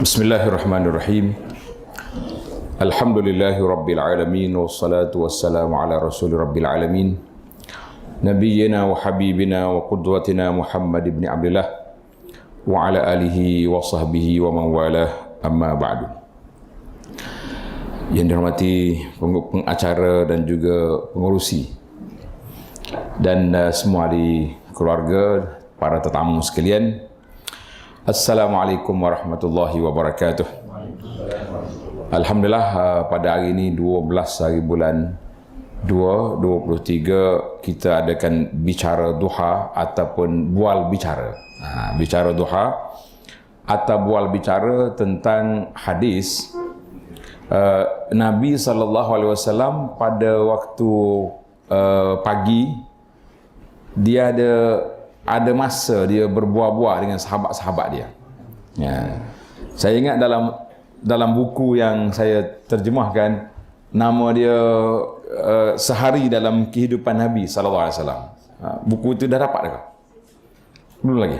Bismillahirrahmanirrahim. Alhamdulillahi rabbil alamin wassalatu wassalamu ala rasuli rabbil alamin nabiyyina wa habibina wa qudwatina Muhammad ibn Abdullah wa ala alihi wa sahbihi wa man walah, amma ba'du. Yang dihormati pengacara dan juga pengurusi dan semua ahli keluarga, para tetamu sekalian, Assalamualaikum warahmatullahi wabarakatuh. Alhamdulillah, pada hari ini 12 hari bulan 2 23 kita adakan bicara duha ataupun bual bicara. Bicara duha atau bual bicara tentang hadis Nabi SAW pada waktu pagi dia ada masa dia berbual-bual dengan sahabat-sahabat dia. Ya. Saya ingat dalam buku yang saya terjemahkan, nama dia Sehari dalam Kehidupan Nabi SAW. Buku itu dah dapat tak? Belum lagi?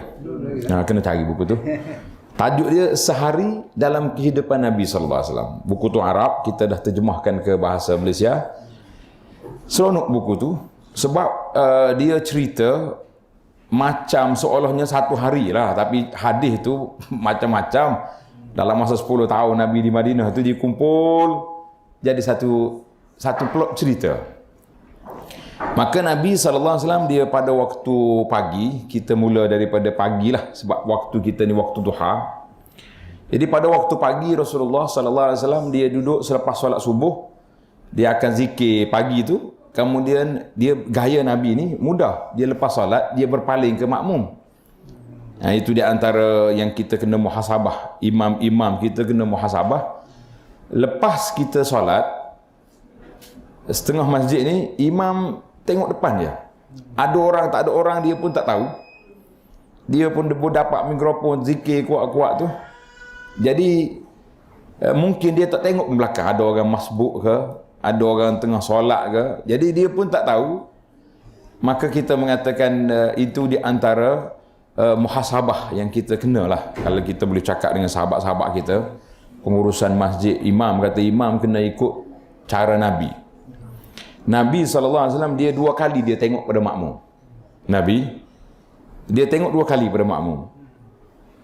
Kena cari buku tu. Tajuk dia Sehari dalam Kehidupan Nabi SAW. Buku tu Arab, kita dah terjemahkan ke bahasa Malaysia. Seronok buku tu sebab dia cerita macam seolahnya satu hari lah, tapi hadis tu macam-macam. Dalam masa 10 tahun Nabi di Madinah tu dikumpul jadi satu plot cerita. Maka Nabi SAW dia pada waktu pagi, kita mula daripada pagi lah sebab waktu kita ni waktu duha. Jadi pada waktu pagi Rasulullah SAW dia duduk selepas solat subuh, dia akan zikir pagi tu. Kemudian dia gaya Nabi ni mudah, dia lepas solat dia berpaling ke makmum. Itu di antara yang kita kena muhasabah. Imam-imam kita kena muhasabah. Lepas kita solat, setengah masjid ni imam tengok depan dia. Ada orang tak ada orang dia pun tak tahu. Dia pun dapat mikrofon zikir kuat-kuat tu. Jadi mungkin dia tak tengok ke belakang ada orang masbuk ke, ada orang tengah solat ke. Jadi dia pun tak tahu. Maka kita mengatakan itu di antara muhasabah yang kita kenalah. Kalau kita boleh cakap dengan sahabat-sahabat kita, pengurusan masjid, imam kata imam kena ikut cara Nabi. Nabi SAW dia 2 kali dia tengok pada makmum. Nabi dia tengok 2 kali pada makmum.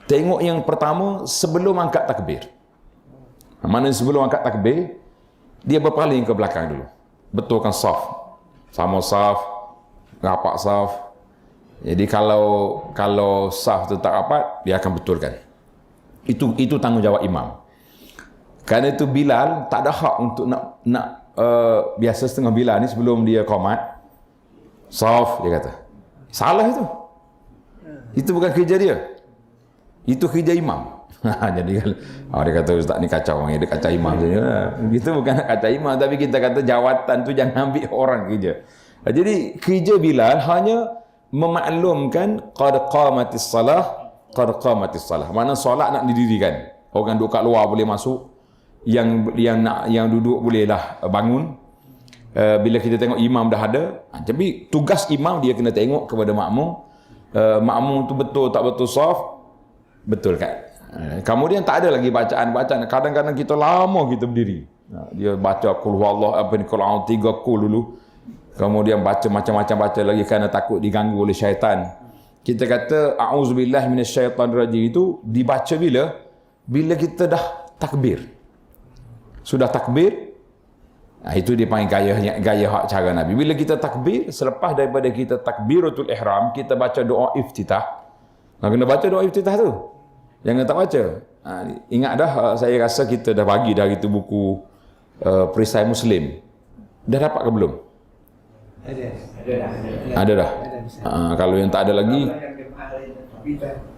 Tengok yang pertama sebelum angkat takbir. Mana sebelum angkat takbir dia berpaling ke belakang dulu, betulkan saf, sama saf, rapat saf. Jadi kalau saf tu tak rapat, dia akan betulkan. Itu tanggungjawab imam. Kerana itu Bilal tak ada hak untuk nak biasa setengah Bilal ni sebelum dia qamat saf, dia kata salah itu. Itu bukan kerja dia, itu kerja imam. Jadi dia kata ustaz ni kacau orang, dia kacau imam saja. Kita bukan nak kacau imam, tapi kita kata jawatan tu jangan ambil orang kerja. Jadi kerja Bilal hanya memaklumkan qad qamatis salah, qad qamatis salah. Mana solat nak didirikan. Orang duduk kat luar boleh masuk, yang duduk bolehlah bangun. Bila kita tengok imam dah ada, tapi tugas imam dia kena tengok kepada makmum. Makmum tu betul tak betul saf, betulkan. Kemudian tak ada lagi bacaan-bacaan. Kadang-kadang kita lama kita berdiri. Dia baca qul huwallah apa ni, qul a'udzu 3 qul dulu. Kemudian baca macam-macam baca lagi kerana takut diganggu oleh syaitan. Kita kata a'udzubillahi minasyaitanirrajim itu dibaca bila kita dah takbir. Sudah takbir, itu dia panggil gaya hak cara Nabi. Bila kita takbir, selepas daripada kita takbiratul ihram, kita baca doa iftitah. Kena baca doa iftitah tu. Jangan tak baca. Ingat dah, saya rasa kita dah bagi dah itu buku Perisai Muslim. Dah dapat ke belum? Ada dah. Kalau yang tak ada lagi,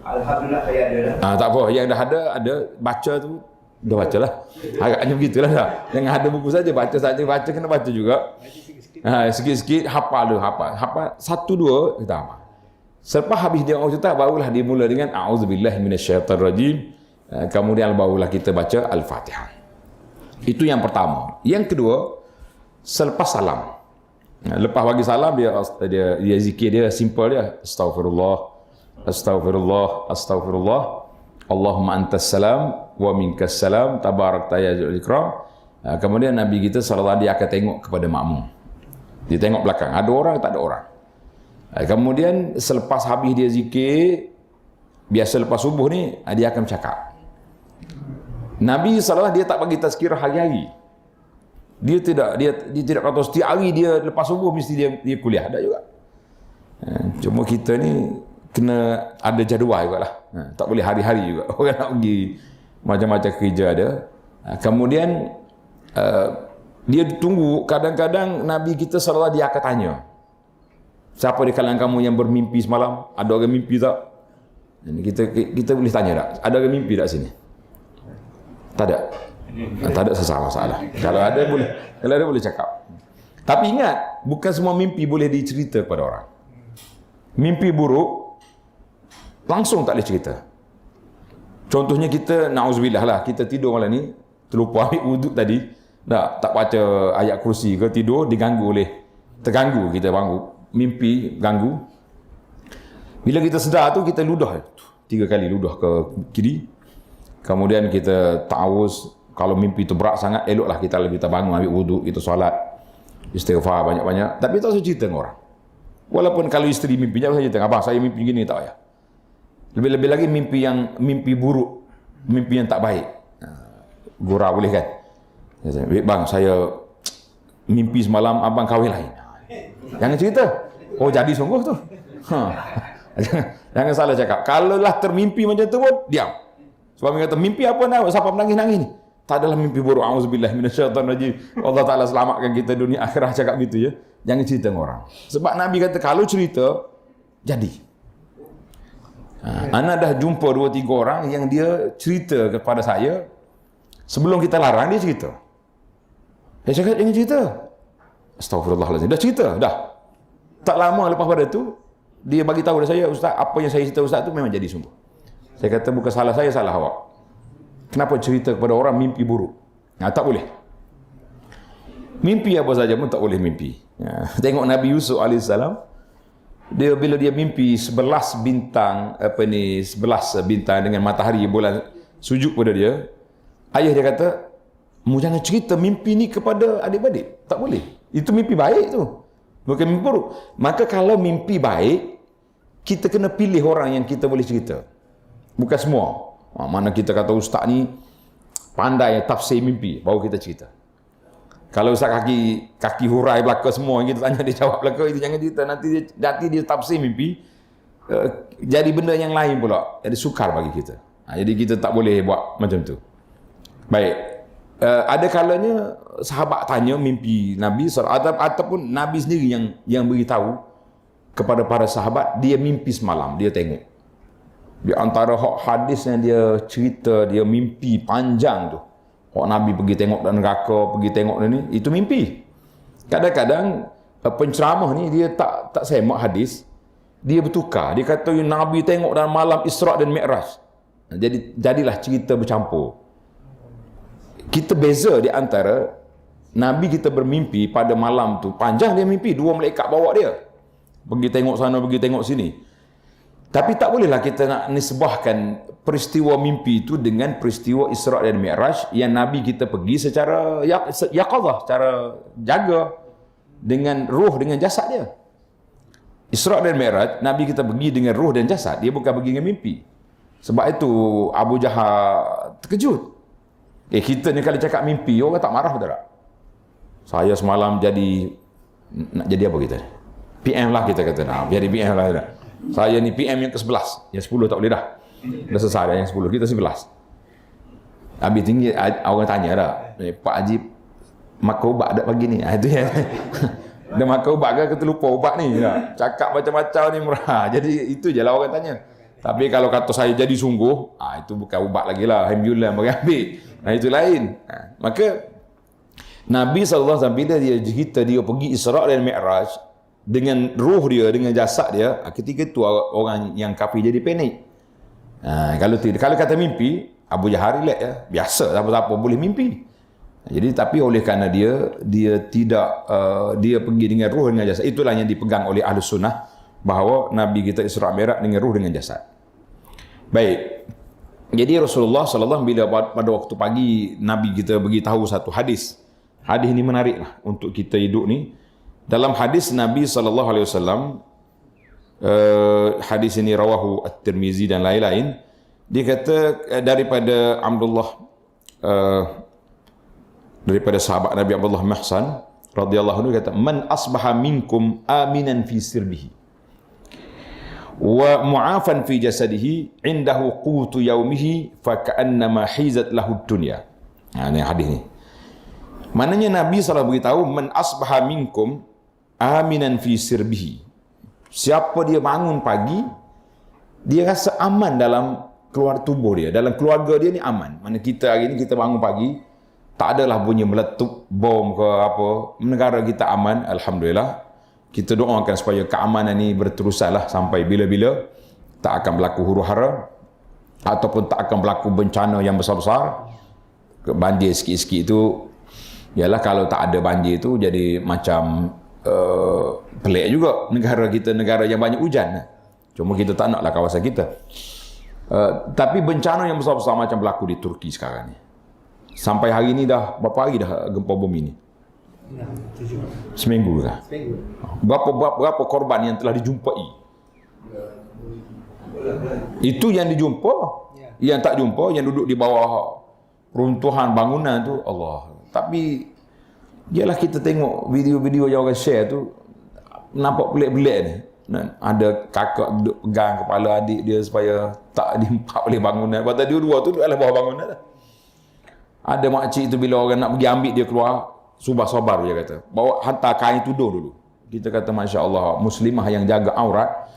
alhamdulillah saya ada dah. Tak apa, yang dah ada baca tu dah bacalah. Agaknya begitulah dah. Jangan ada buku saja, baca kena baca juga. Sikit-sikit hafal. Satu dua kita hafal. Selepas habis dia auzubillahi barulah dia mula dengan a'udzubillahi minasyaitanirrajim. Kemudian barulah kita baca Al-Fatihah. Itu yang pertama. Yang kedua, selepas salam. Lepas bagi salam dia zikir dia simple dia, astagfirullah, astagfirullah, astagfirullah. Allahumma antas salam wa minkas salam tabarakta ya dzul ikram. Kemudian Nabi kita sallallahu dia akan tengok kepada makmum. Dia tengok belakang, ada orang tak ada orang. Kemudian selepas habis dia zikir, biasa lepas subuh ni dia akan bercakap. Nabi sallallahu dia tak bagi tazkirah hari-hari. Dia tidak kata setiap hari dia lepas subuh mesti dia kuliah, ada juga. Cuma kita ni kena ada jadual jugalah. Tak boleh hari-hari juga. Orang nak pergi macam-macam kerja ada. Kemudian dia tunggu, kadang-kadang Nabi kita sallallahu dia akan tanya, siapa di kalangan kamu yang bermimpi semalam? Ada orang mimpi tak? Ini kita boleh tanya tak? Ada orang mimpi tak sini? Tak ada. Tak ada masalah. Kalau ada boleh cakap. Tapi ingat, bukan semua mimpi boleh dicerita kepada orang. Mimpi buruk langsung tak boleh cerita. Contohnya kita, na'udzubillah lah, kita tidur malam ni, terlupa ambil wuduk tadi, tak baca ayat kursi ke, tidur terganggu kita bangun, mimpi ganggu. Bila kita sedar tu, kita ludah 3 kali ludah ke kiri. Kemudian kita ta'awuz. Kalau mimpi itu berat sangat, eloklah kita bangun, ambil wuduk, kita solat, istighfar banyak-banyak. Tapi tak usah cerita dengan orang. Walaupun kalau isteri mimpi, jangan cerita, abang saya mimpi gini, tak payah. Lebih-lebih lagi mimpi buruk, mimpi yang tak baik. Gurau boleh kan? Bang, saya mimpi semalam abang kahwin lain. Jangan cerita. Oh, jadi sungguh tu. Jangan salah cakap. Kalaulah termimpi macam tu pun, diam. Sebab dia kata, mimpi apa nak? Siapa menangis-nangis ni? Tak adalah mimpi buruk. Auzubillah minasyaitanirrajim. Allah Ta'ala selamatkan kita dunia akhirah, cakap gitu ya. Jangan cerita dengan orang. Sebab Nabi kata, kalau cerita, jadi. Ana dah jumpa 2-3 orang yang dia cerita kepada saya, sebelum kita larang, dia cerita. Dia cakap, jangan cerita. Astaghfirullahaladzim. Dah cerita, dah. Tak lama lepas pada tu, dia bagi tahu kepada saya, Ustaz, apa yang saya cerita Ustaz tu memang jadi sungguh. Saya kata, bukan salah saya, salah awak. Kenapa cerita kepada orang mimpi buruk? Tak boleh. Mimpi apa saja pun tak boleh mimpi. Tengok Nabi Yusuf AS, bila dia mimpi 11 bintang, 11 bintang dengan matahari, bulan sujud pada dia, ayah dia kata, mu jangan cerita mimpi ni kepada adik-adik. Tak boleh. Itu mimpi baik tu, bukan mimpi buruk. Maka kalau mimpi baik, kita kena pilih orang yang kita boleh cerita. Bukan semua. Mana kita kata ustaz ni pandai tafsir mimpi, baru kita cerita. Kalau ustaz kaki hurai belaka semua, kita tanya dia jawab belaka, itu jangan cerita. Nanti dia tafsir mimpi, jadi benda yang lain pula. Jadi sukar bagi kita. Jadi kita tak boleh buat macam tu. Baik. Ada kalanya sahabat tanya mimpi Nabi, ataupun Nabi sendiri yang beritahu kepada para sahabat, dia mimpi semalam, dia tengok. Di antara hadis yang dia cerita, dia mimpi panjang tu. Nabi pergi tengok dan neraka, pergi tengok ni, itu mimpi. Kadang-kadang penceramah ni dia tak semak hadis, dia bertukar. Dia kata Nabi tengok dalam malam Isra' dan Mi'raj. Jadilah cerita bercampur. Kita beza di antara Nabi kita bermimpi pada malam tu, panjang dia mimpi, 2 malaikat bawa dia. Pergi tengok sana, pergi tengok sini. Tapi tak bolehlah kita nak nisbahkan peristiwa mimpi itu dengan peristiwa Isra' dan Mi'raj yang Nabi kita pergi secara yaqadzah, secara jaga dengan ruh, dengan jasad dia. Isra' dan Mi'raj, Nabi kita pergi dengan ruh dan jasad, dia bukan pergi dengan mimpi. Sebab itu Abu Jahal terkejut. Kita ni kalau cakap mimpi, orang tak marah betul tak? Saya semalam nak jadi apa kita? PM lah kita kata. Biar di PM lah. Saya ni PM yang ke-11. Yang 10 tak boleh dah. Dah selesai dah yang 10. Kita 11. Habis tinggi, orang tanya dah. Pak Haji, makan ubat tak pagi ni? Itu ya. Dia makan ubat ke terlupa ubat ni? Cakap macam-macam ni murah. Jadi itu je lah orang tanya. Tapi kalau kata saya jadi sungguh, itu bukan ubat lagi lah. Alhamdulillah bagi ambil. Itu lain. Maka Nabi SAW bila dia cerita dia pergi Isra' dan Mi'raj dengan ruh dia, dengan jasad dia, ketika itu orang yang kafir jadi panik. Kalau kata mimpi, Abu Jahal relax ya, biasa, apa-apa boleh mimpi. Jadi tapi oleh kerana dia tidak dia pergi dengan ruh, dengan jasad, itulah yang dipegang oleh Ahlus Sunnah, bahawa Nabi kita Isra' Mi'raj dengan ruh, dengan jasad. Baik. Jadi Rasulullah SAW bila pada waktu pagi Nabi kita beritahu satu hadis. Hadis ini menarik lah untuk kita hidup ni. Dalam hadis Nabi SAW, hadis ini rawahu At-Tirmizi dan lain-lain, dia kata daripada daripada sahabat Nabi Abdullah Mahsan radhiyallahu anhu, kata man asbaha minkum aminan fi sirbihi wa mu'afan fi jasadihi indahu qutu yaumihi fa ka'annama hizat lahu dunya. Ini hadis ni. Maknanya Nabi SAW beritahu man asbaha minkum aminan fi sirbihi. Siapa dia bangun pagi, dia rasa aman dalam keluar tubuh dia, dalam keluarga dia ni aman. Mana kita hari ni kita bangun pagi, tak adalah bunyi meletup bom ke apa, negara kita aman, alhamdulillah. Kita doakan supaya keamanan ni berterusanlah sampai bila-bila, tak akan berlaku huru-hara ataupun tak akan berlaku bencana yang besar-besar. Banjir sikit-sikit itu, ialah kalau tak ada banjir itu jadi macam pelik juga negara kita, negara yang banyak hujan. Cuma kita tak naklah kawasan kita. Tapi bencana yang besar-besar macam berlaku di Turki sekarang ni. Sampai hari ni dah berapa hari dah gempa bumi ni? Seminggu dah. Berapa korban yang telah dijumpai? Itu yang dijumpa. Yang tak jumpa, yang duduk di bawah runtuhan bangunan tu, Allah. Tapi ialah kita tengok video-video yang orang share tu, nampak pelik-pelik ni. Ada kakak duduk pegang kepala adik dia supaya tak diimpak oleh bangunan. Pasal dia dua tu duduk dalam bawah bangunan dah. Ada makcik tu bila orang nak pergi ambil dia keluar, sabar dia kata, bawa hantar kain tudung dulu. Kita kata Masya Allah, muslimah yang jaga aurat,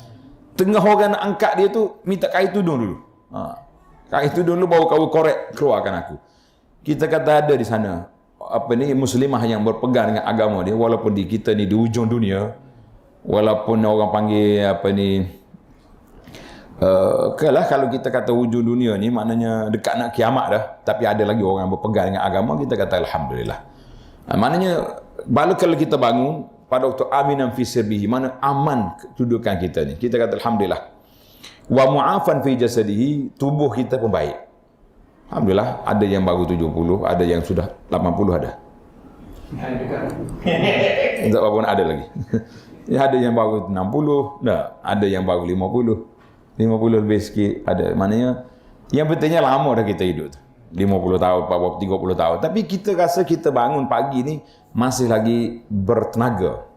tengah orang nak angkat dia tu minta kain tudung dulu. Kain tudung dulu baru kau korek keluarkan aku. Kita kata ada di sana muslimah yang berpegang dengan agama dia, walaupun di kita ni di ujung dunia, walaupun orang panggil kalau kita kata ujung dunia ni maknanya dekat nak kiamat dah, tapi ada lagi orang berpegang dengan agama, kita kata alhamdulillah. Maknanya kalau kita bangun pada waktu aminan fi sirbihi, mana aman kedudukan kita ni, kita kata alhamdulillah. Wa mu'afan fi jasadihi, tubuh kita pun baik. Alhamdulillah, ada yang baru 70, ada yang sudah 80 ada. Tak apa pun ada lagi. Ada yang baru 60, ada yang baru 50 lebih sikit ada. Maknanya yang pentingnya lama dah kita hidup tu. 50 tahun, 30 tahun. Tapi kita rasa kita bangun pagi ni masih lagi bertenaga.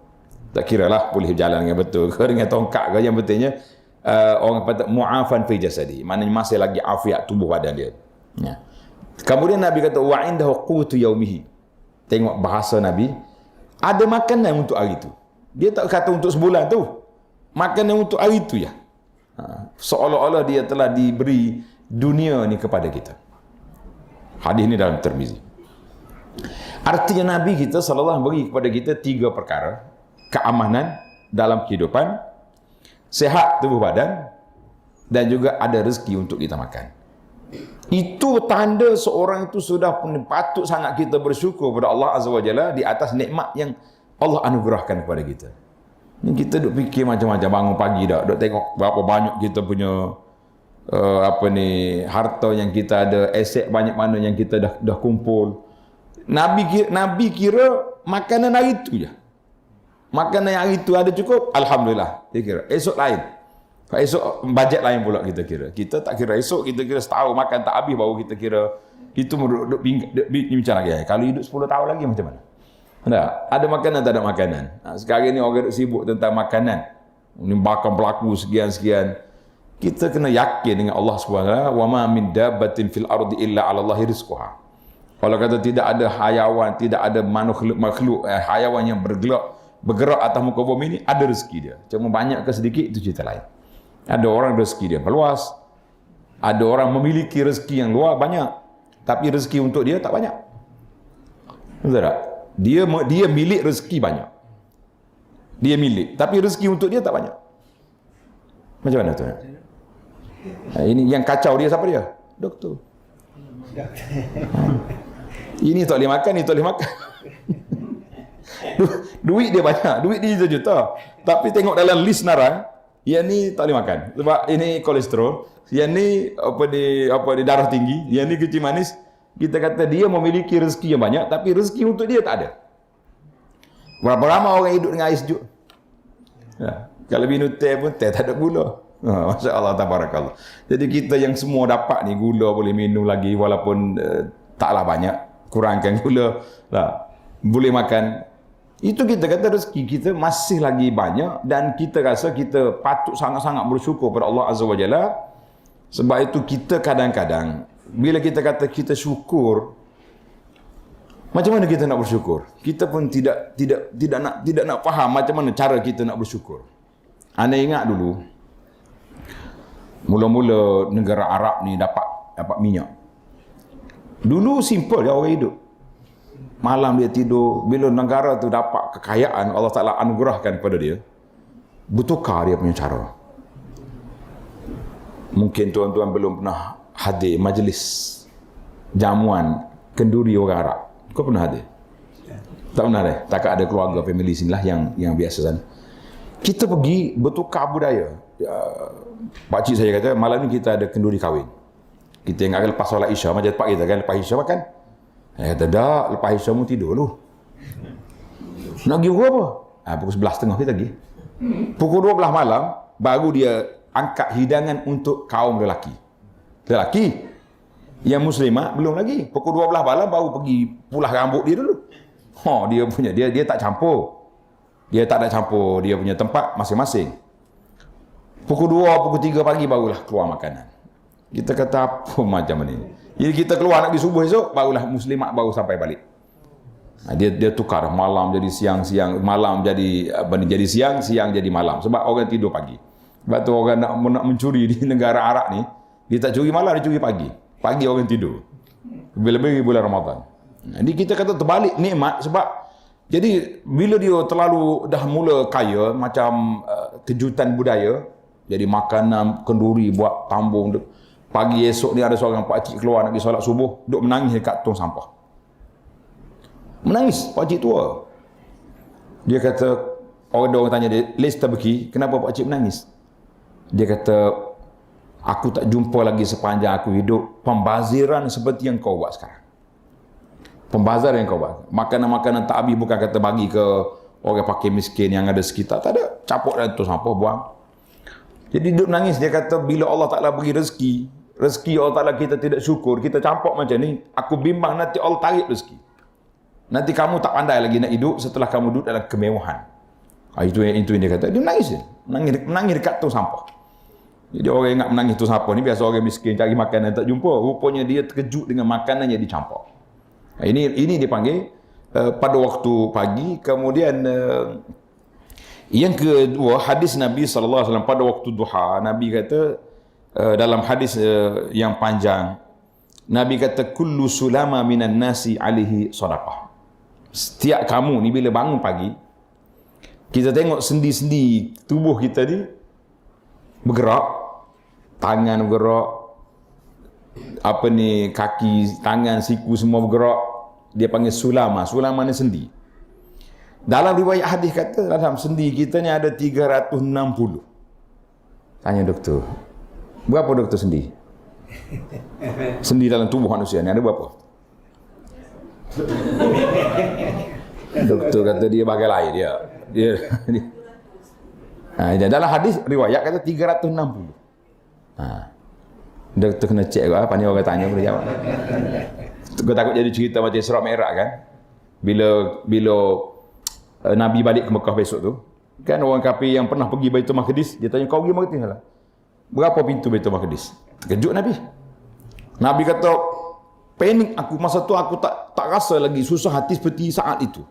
Tak kira lah boleh berjalan dengan betul ke dengan tongkat ke, yang pentingnya orang kata mu'afan fi jasadi, maknanya masih lagi afiat tubuh badan dia. Ya. Kemudian Nabi kata wa indahu qutu yaumihi. Tengok bahasa Nabi, ada makanan untuk hari itu. Dia tak kata untuk sebulan tu, makanan untuk hari itu ya. Seolah-olah dia telah diberi dunia ni kepada kita. Hadis ni dalam Tirmizi. Artinya Nabi kita sallallahu beri kepada kita 3 perkara: keamanan dalam kehidupan, sehat tubuh badan, dan juga ada rezeki untuk kita makan. Itu tanda seorang itu sudah patut sangat kita bersyukur kepada Allah Azza wa Jalla di atas nikmat yang Allah anugerahkan kepada kita. Ni kita duk fikir macam-macam, bangun pagi dah, duk tengok berapa banyak kita punya harta yang kita ada, aset banyak mana yang kita dah kumpul. Nabi kira makanan hari itu je. Makanan hari itu ada cukup, alhamdulillah. Dia kira esok lain. Esok bajet lain pula kita kira. Kita tak kira esok, kita kira setahun makan tak habis baru kita kira. Itu duduk macam lagi. Kalau hidup 10 tahun lagi macam mana? Ada makanan tak ada makanan. Sekarang ni orang sibuk tentang makanan. Ini bakal berlaku sekian-sekian. Kita kena yakin dengan Allah SWT. Wa ma min dabbatin fil ardi illa 'ala Allahi rizquha. Kalau kata tidak ada hayawan, tidak ada makhluk hayawan yang bergerak atas muka bumi ini, ada rezeki dia. Cuma banyak ke sedikit itu cerita lain. Ada orang rezeki dia meluas, ada orang memiliki rezeki yang luar banyak, tapi rezeki untuk dia tak banyak. Betul tak? Dia milik rezeki banyak. Dia milik, tapi rezeki untuk dia tak banyak. Macam mana tu? Ini yang kacau dia siapa dia? Doktor. Ini tak boleh makan, ini tak boleh makan. Duit dia banyak, duit dia juta-juta. Tapi tengok dalam list narang, yang ni tak boleh makan. Sebab ini kolesterol, yang ni apa di darah tinggi, yang ni kecil manis. Kita kata dia memiliki rezeki yang banyak, tapi rezeki untuk dia tak ada. Berapa ramai orang hidup dengan air sejuk? Ya. Kalau minum teh pun teh tak ada gula. Masya Allah, tabarakallah. Jadi kita yang semua dapat ni gula boleh minum lagi walaupun taklah banyak. Kurangkan gula lah. Boleh makan. Itu kita kata rezeki kita masih lagi banyak dan kita rasa kita patut sangat-sangat bersyukur pada Allah Azza wa Jalla. Sebab itu kita kadang-kadang bila kita kata kita syukur, macam mana kita nak bersyukur? Kita pun tidak nak faham macam mana cara kita nak bersyukur. Anda ingat dulu mula-mula negara Arab ni dapat minyak. Dulu simple je orang hidup. Malam dia tidur, bila negara tu dapat kekayaan Allah Taala anugerahkan kepada dia, bertukar dia punya cara. Mungkin tuan-tuan belum pernah hadir majlis jamuan kenduri orang Arab. Kau pernah hadir? Tak pernah deh. Takkan ada keluarga family sinilah yang biasa sana. Kita pergi bertukar budaya. Pakcik saya kata malam ni kita ada kenduri kahwin. Kita ingatkan lepas solat Isya macam pak kita kan lepas Isya makan. Saya kata tak, lepas Isya mu tidur dulu. Nak pergi pukul apa? Pukul 11.30 kita pergi. Pukul 12 malam baru dia angkat hidangan untuk kaum lelaki. Lelaki yang muslimah belum lagi. Pukul 12 malam baru pergi pulah rambut dia dulu. Dia tak campur. Dia tak ada campur dia punya tempat masing-masing. Pukul 2, pukul 3 pagi barulah keluar makanan. Kita kata apa macam ni? Jadi kita keluar nak pergi subuh esok, barulah muslimat baru sampai balik. Dia tukar malam jadi siang, malam jadi jadi siang jadi malam. Sebab orang tidur pagi. Sebab tu orang nak mencuri di negara Arab ni, dia tak curi malam, dia curi pagi. Pagi orang tidur. Lebih-lebih bulan Ramadan. Jadi kita kata terbalik nikmat sebab jadi bila dia terlalu dah mula kaya macam kejutan budaya, jadi makanan kenduri buat tambung. Pagi esok ni ada seorang pakcik keluar nak pergi solat subuh, duduk menangis dekat tong sampah. Menangis, pakcik tua. Dia kata, orang tanya dia, "Les tabki, kenapa pakcik menangis?" Dia kata, "Aku tak jumpa lagi sepanjang aku hidup pembaziran seperti yang kau buat sekarang." Pembaziran yang kau buat. Makanan-makanan tak habis, bukan kata bagi ke orang pakai miskin yang ada sekitar. Tak ada, capuk dalam tong sampah, buang. Jadi duduk menangis, dia kata bila Allah Ta'ala bagi rezeki Allah Ta'ala kita tidak syukur, kita campak macam ni, aku bimbang nanti Allah tarik rezeki. Nanti kamu tak pandai lagi nak hidup setelah kamu duduk dalam kemewahan. Itu yang dia kata. Dia menangis. Menangis dekat tong sampah. Jadi orang ingat menangis tong sampah ni biasa orang miskin cari makanan tak jumpa. Rupanya dia terkejut dengan makanan yang dicampak. Ini dipanggil pada waktu pagi. Kemudian yang kedua, hadis Nabi SAW pada waktu duha. Nabi kata dalam hadis yang panjang, Nabi kata kullu sulama minan nasi alihi sadaqah. Setiap kamu ni bila bangun pagi, kita tengok sendi-sendi tubuh kita ni bergerak, tangan bergerak, kaki, tangan, siku semua bergerak. Dia panggil sulama. Sulama ni sendi. Dalam riwayat hadis kata dalam sendi kita ni ada 360. Tanya doktor, berapa doktor sendi? Sendi dalam tubuh manusia ni ada berapa? Doktor kata dia bagai lain dia. Dalam hadis riwayat kata 360. Doktor kena cek apa ni orang tanya boleh jawab. Kau takut jadi cerita macam Isra Mi'raj kan? Bila Nabi balik ke Mekah besok tu, kan orang kafir yang pernah pergi Baitul Maqdis, dia tanya, "Kau pergi Maqdis lah? Berapa pintu Baitul Maqdis?" Terkejut Nabi. Nabi kata, "Panik aku masa tu, aku tak rasa lagi susah hati seperti saat itu."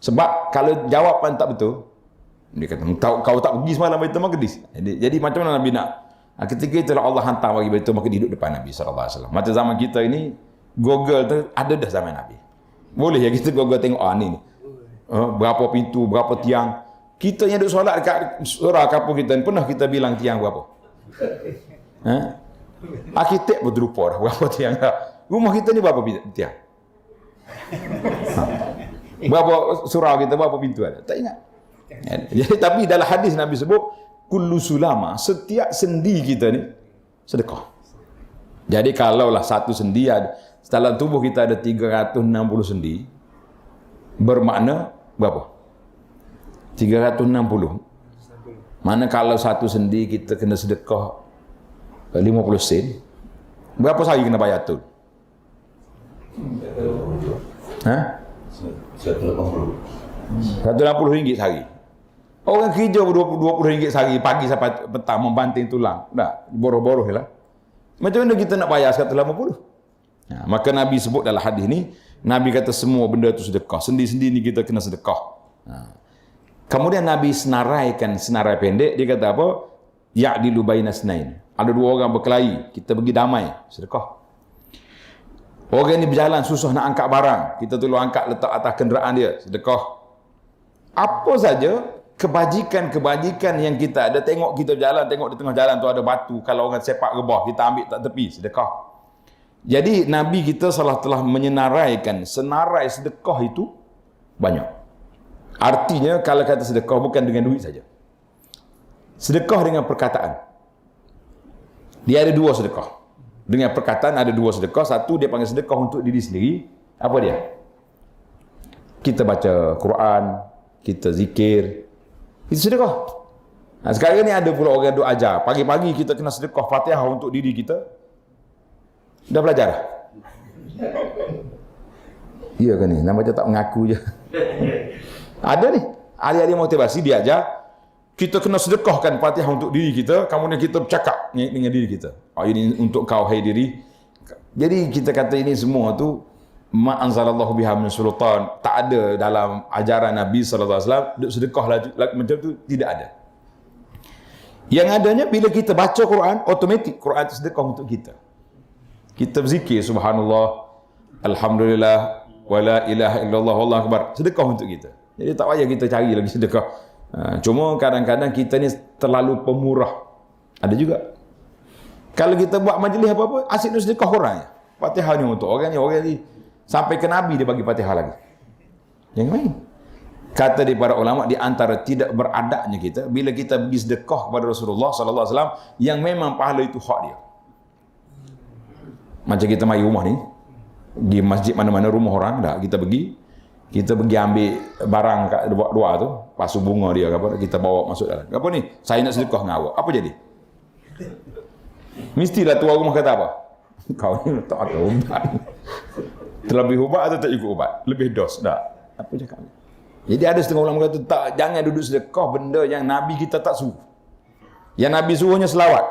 Sebab kalau jawapan tak betul, dia kata, "Kau tak pergi semalam Baitul Maqdis." Jadi macam mana Nabi nak? Ketika itulah Allah hantar bagi Baitul Maqdis duduk depan Nabi SAW. Macam zaman kita ini, Google tu ada dah zaman Nabi. Boleh ya kita Google tengok ni. Berapa pintu, berapa tiang. Kita yang duduk solat dekat surah kampung kita, pernah kita bilang tiang berapa? Arkitek pun terlupa dah berapa tiang dah. Rumah kita ni berapa tiang? Berapa surau kita, berapa pintu ada? Tak ingat. Jadi, tapi dalam hadis Nabi sebut, kullu sulama, setiap sendi kita ni sedekah. Jadi kalaulah satu sendi ada, dalam tubuh kita ada 360 sendi, bermakna berapa? 360. Mana kalau satu sendi kita kena sedekah 50 sen, berapa sehari kena bayar tu? Ha? 180 ringgit sehari. Orang kerja 20 ringgit sehari, pagi sampai petang membanting tulang. Dah, boroh-boroh lah. Macam mana kita nak bayar 180? Maka Nabi sebut dalam hadis ni, Nabi kata semua benda tu sedekah. Sendi-sendi ni kita kena sedekah. Kemudian Nabi senaraikan senarai pendek, dia kata apa? Ya'dilu baina snain. Ada dua orang berkelahi, kita pergi damai, sedekah. Orang ni berjalan susah nak angkat barang, kita tolong angkat letak atas kenderaan dia, sedekah. Apa saja kebajikan-kebajikan yang kita ada, tengok kita berjalan, tengok di tengah jalan tu ada batu, kalau orang sepak rebah, kita ambil tak tepi, sedekah. Jadi Nabi kita telah menyenaraikan, senarai sedekah itu banyak. Artinya kalau kata sedekah bukan dengan duit saja. Sedekah dengan perkataan. Dia ada dua sedekah. Dengan perkataan ada dua sedekah. Satu dia panggil sedekah untuk diri sendiri. Apa dia? Kita baca Quran, kita zikir. Itu sedekah. Nah, sekarang ni ada pula orang duk ajar. Pagi-pagi kita kena sedekah Fatihah untuk diri kita. Dah belajar? Iya kan ni? Nama macam tak mengaku je. Ada ni. Ahli-ahli motivasi dia ajar. Kita kena sedekahkan Fatihah untuk diri kita. Kemudian kita bercakap dengan diri kita. Oh, ini untuk kau, hai diri. Jadi kita kata ini semua tu ma anzalallahu biha min sultan. Tak ada dalam ajaran Nabi SAW sedekah macam tu, tidak ada. Yang adanya bila kita baca Quran, automatik Quran itu sedekah untuk kita. Kita berzikir subhanallah, alhamdulillah, wala ilaha illallah, wallahu akbar. Sedekah untuk kita. Jadi tak payah kita cari lagi sedekah. Cuma kadang-kadang kita ni terlalu pemurah. Ada juga. Kalau kita buat majlis apa-apa, asyik nak sedekah orang je. Fatihah ni untuk orang ni sampai ke Nabi dia bagi Fatihah lagi. Yang main. Kata di para ulama, di antara tidak beradabnya kita bila kita pergi sedekah kepada Rasulullah sallallahu alaihi wasallam yang memang pahala itu hak dia. Macam kita mai rumah ni, di masjid mana-mana rumah orang dah kita pergi ambil barang kat dua tu, pasu bunga dia apa, kita bawa masuk dalam. Apa ni? Saya nak sedekah dengan awak. Apa jadi? Mestilah tuan rumah kata apa? Kau ni tak ada ubat. Terlebih ubat atau tak cukup ubat? Lebih dos dah. Apa cakap? Jadi ada setengah ulama kata tak, jangan duduk sedekah benda yang Nabi kita tak suruh. Yang Nabi suruhnya selawat.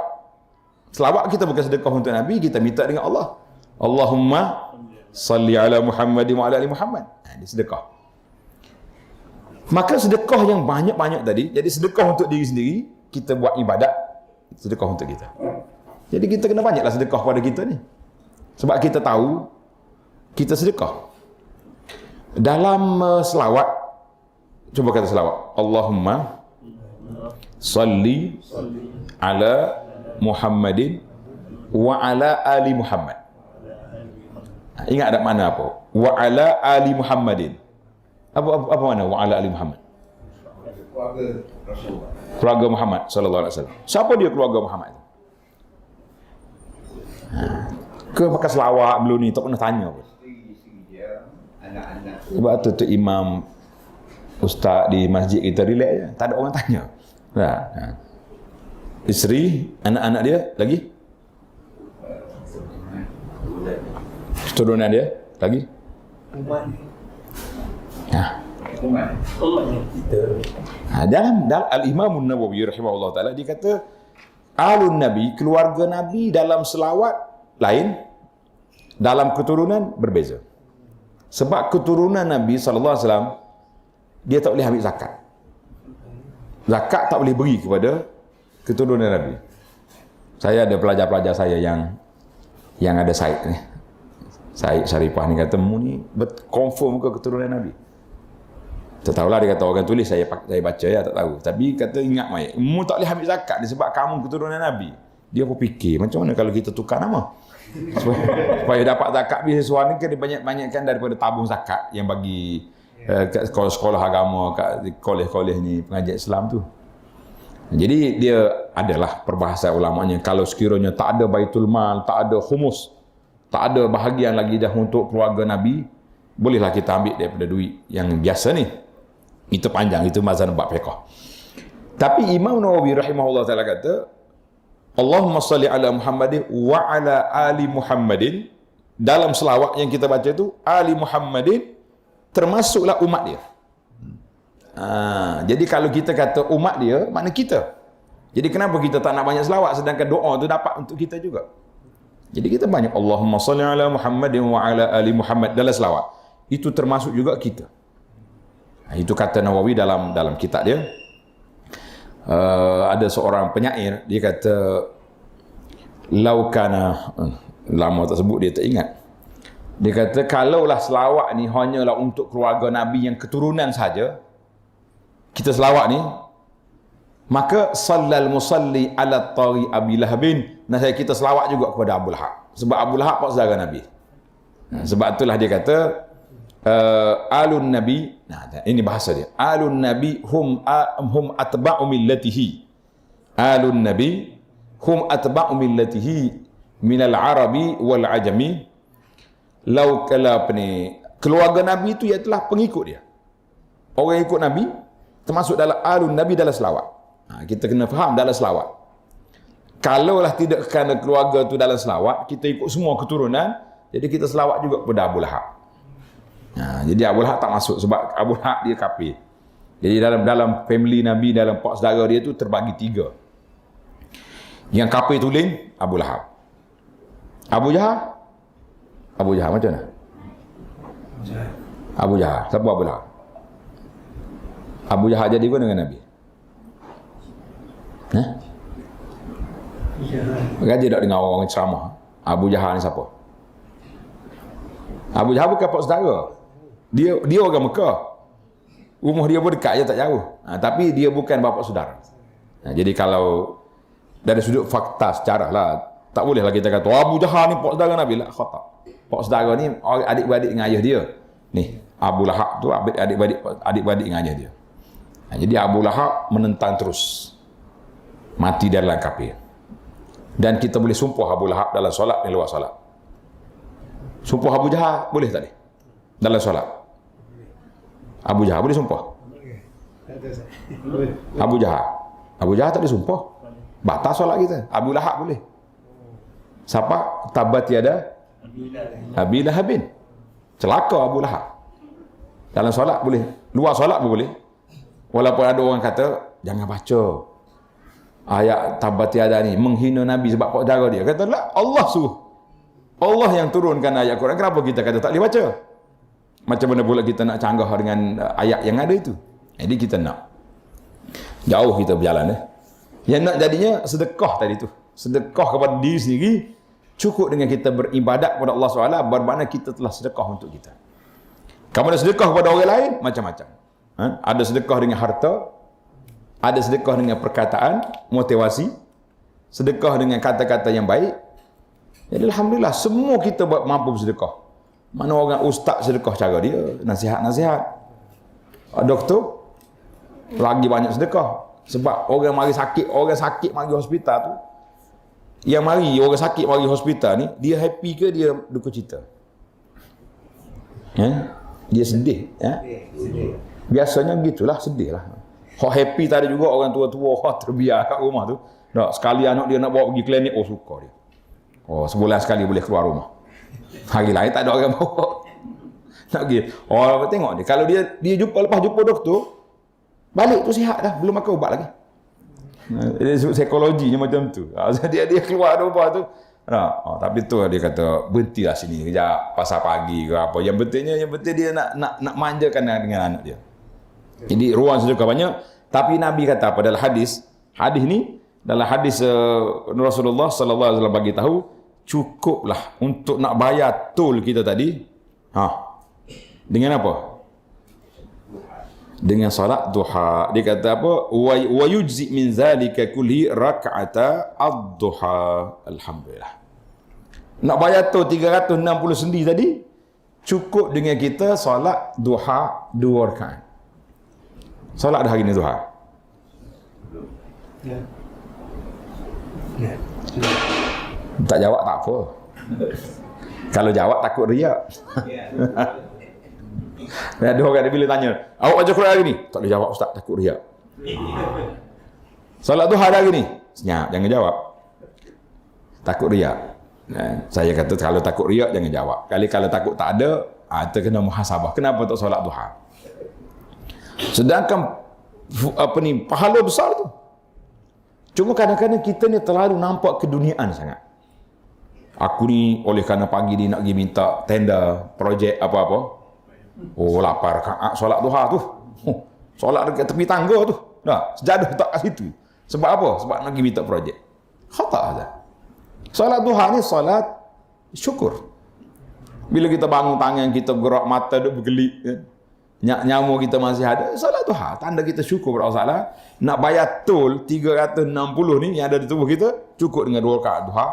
Selawat kita bukan sedekah untuk Nabi, kita minta dengan Allah. Allahumma salli ala Muhammad wa ala ali Muhammad. Ini sedekah. Maka sedekah yang banyak-banyak tadi, jadi sedekah untuk diri sendiri, kita buat ibadat, sedekah untuk kita. Jadi kita kena banyaklah sedekah pada kita ni. Sebab kita tahu kita sedekah. Dalam selawat, cuba kata selawat. Allahumma salli ala Muhammadin wa ala ali Muhammad. Ingat tak mana apa? Wa ala ali Muhammadin. Apa mana wa ala ali Muhammad? Keluarga Muhammad sallallahu alaihi wasallam. Siapa dia keluarga Muhammad? Ke pakai selawat belum ni tak pernah tanya pun. Sebab tu imam ustaz di masjid kita relax je, tak ada orang tanya. Isteri, anak-anak dia lagi? Keturunan dia lagi? Dalam Al-Imam An-Nawawi rahimahullah ta'ala dia kata Alun Nabi, keluarga Nabi dalam selawat lain, dalam keturunan berbeza. Sebab keturunan Nabi SAW dia tak boleh ambil zakat. Zakat tak boleh beri kepada keturunan Nabi. Saya ada pelajar-pelajar saya yang ada Said ni. Said Syarifah ni kata, mu ni confirm ke keturunan Nabi? Tak tahulah, dia kata orang tulis, saya baca ya, tak tahu. Tapi kata ingat mai, mu tak boleh ambil zakat sebab kamu keturunan Nabi. Dia pun fikir, macam mana kalau kita tukar nama? Supaya dapat zakat bila sesuatu ni kan dibanyak-banyakkan daripada tabung zakat yang bagi kat sekolah-sekolah agama, kat kolej-kolej ni pengajian Islam tu. Jadi dia adalah perbahasan ulamanya, kalau sekiranya tak ada baitul mal, tak ada khumus, tak ada bahagian lagi dah untuk keluarga Nabi, bolehlah kita ambil daripada duit yang biasa ni. Itu panjang, itu mazhab bab fiqh. Tapi Imam Nawawi rahimahullah taala kata, Allahumma salli ala Muhammadin wa ala ali Muhammadin. Dalam selawat yang kita baca tu, ali Muhammadin termasuklah umat dia. Jadi kalau kita kata umat dia, makna kita. Jadi kenapa kita tak nak banyak selawat sedangkan doa tu dapat untuk kita juga? Jadi kita banyak Allahumma salli ala Muhammadin wa ala ali Muhammad dalam selawat. Itu termasuk juga kita. Itu kata Nawawi dalam kitab dia. Ada seorang penyair, dia kata laukana, lama tak sebut dia tak ingat. Dia kata kalaulah selawat ni hanyalah untuk keluarga Nabi yang keturunan saja, kita selawat ni, maka sallal musalli ala tari Abi Lahabin, nasihat kita selawat juga kepada Abu Lahab, sebab Abu Lahab pak saudara Nabi. Sebab itulah dia kata alun Nabi, ini bahasa dia, alun Nabi hum atba'u millatihi, alun Nabi hum atba'u millatihi minal arabi wal ajami. Lau kala apa ni, keluarga Nabi itu ialah pengikut dia, orang ikut Nabi, termasuk dalam alun Nabi dalam selawat. Kita kena faham dalam selawat. Kalaulah tidak kerana keluarga tu dalam selawat, kita ikut semua keturunan, jadi kita selawat juga kepada Abu Lahab. Jadi Abu Lahab tak masuk sebab Abu Lahab dia kafir. Jadi dalam family Nabi, dalam pak saudara dia tu terbagi 3. Yang kafir tulen Abu Lahab. Abu Jahal macam mana? Abu Jahal. Siapa Abu Lahab? Abu Jahal jadi apa dengan Nabi? Gaji tak dengar orang ceramah. Abu Jahal ni siapa? Abu Jahal bukan pak saudara. Dia orang Mekah. Rumah dia pun dekat je, tak jauh. Tapi dia bukan bapa saudara. Jadi kalau dari sudut fakta sejarah lah, tak bolehlah kita kata Abu Jahal ni pak saudara Nabi lah. Khata. Pak saudara ni adik-beradik dengan ayah dia. Ni Abu Lahab tu adik-beradik dengan ayah dia. Jadi Abu Lahab menentang terus, mati dalam kafir. Dan kita boleh sumpah Abu Lahab dalam solat dan luar solat. Sumpah Abu Jahal boleh tak ni? Dalam solat Abu Jahal boleh sumpah? Abu Jahal tak boleh sumpah, batal solat kita. Abu Lahab boleh. Siapa? Tabat yada Abi Lahabin. Celaka Abu Lahab. Dalam solat boleh, luar solat pun boleh. Walaupun ada orang kata jangan baca ayat tabat yada ni, menghina Nabi sebab pak saudara dia. Kata lah, Allah suruh, Allah yang turunkan ayat Quran, kenapa kita kata tak boleh baca? Macam mana pula kita nak canggah dengan ayat yang ada itu? Jadi kita nak jauh kita berjalan. Yang nak jadinya sedekah tadi tu, sedekah kepada diri sendiri, cukup dengan kita beribadat kepada Allah SWT, bermakna kita telah sedekah untuk kita. Kamu ada sedekah kepada orang lain, macam-macam. Ada sedekah dengan harta, ada sedekah dengan perkataan, motivasi, sedekah dengan kata-kata yang baik. Jadi Alhamdulillah, semua kita mampu bersedekah. Mana orang ustaz sedekah cara dia, nasihat-nasihat. Doktor, lagi banyak sedekah. Sebab orang mari sakit mari hospital tu, yang mari orang sakit mari hospital ni, dia happy ke dia duka cita? Dia sedih. Biasanya gitulah, sedih lah. Hak happy tadi juga orang tua-tua terbiar kat rumah tu. Tak, sekali anak dia nak bawa pergi klinik, suka dia. Sebulan sekali boleh keluar rumah. Hari lain tak ada orang bawa. Nak pergi. Tengok dia. Kalau dia lepas jumpa doktor, balik tu sihat dah, belum makan ubat lagi. Dia psikologinya macam tu. Dia keluar rumah tu. Tapi tu dia kata berhentilah sini kejap, pasal pagi ke apa. Yang penting dia nak manjakan dengan anak dia. Jadi ruang sedekah banyak. Tapi Nabi kata apa dalam hadis ni, dalam hadis Rasulullah sallallahu alaihi wasallam bagi tahu, cukuplah untuk nak bayar tol kita tadi. Dengan apa? Dengan solat duha. Dia kata apa? Wa yujzi min zalika kulli rak'ata ad-duha. Alhamdulillah. Nak bayar tol 360 sendi tadi, cukup dengan kita solat duha 2 rakaat. Solat dah hari ni duha. Tak jawab tak apa. Kalau jawab takut riak. Ada orang dia bila tanya, awak baca Quran hari ni? Tak boleh jawab ustaz, takut riak. Solat duha hari ni? Senyap, jangan jawab. Takut riak. Saya kata kalau takut riak jangan jawab. Kalau takut tak ada, kita kena muhasabah. Kenapa tak solat duha? Sedangkan pahala besar tu. Cuma kadang-kadang kita ni terlalu nampak keduniaan sangat. Aku ni oleh kerana pagi ni nak pergi minta tender projek apa-apa. Oh, 8 rakaat solat duha tu. Solat dekat tepi tangga tu. Dah, sejadah tak kat situ. Sebab apa? Sebab nak pergi minta projek. Khata aja. Solat duha ni solat syukur. Bila kita bangun tangan kita gerak mata duk bergelip kan. Nyamu kita masih ada, solat duha tanda kita syukur kepada Allah Taala. Nak bayar tol 360 ni yang ada di tubuh kita cukup dengan 2 rakaat duha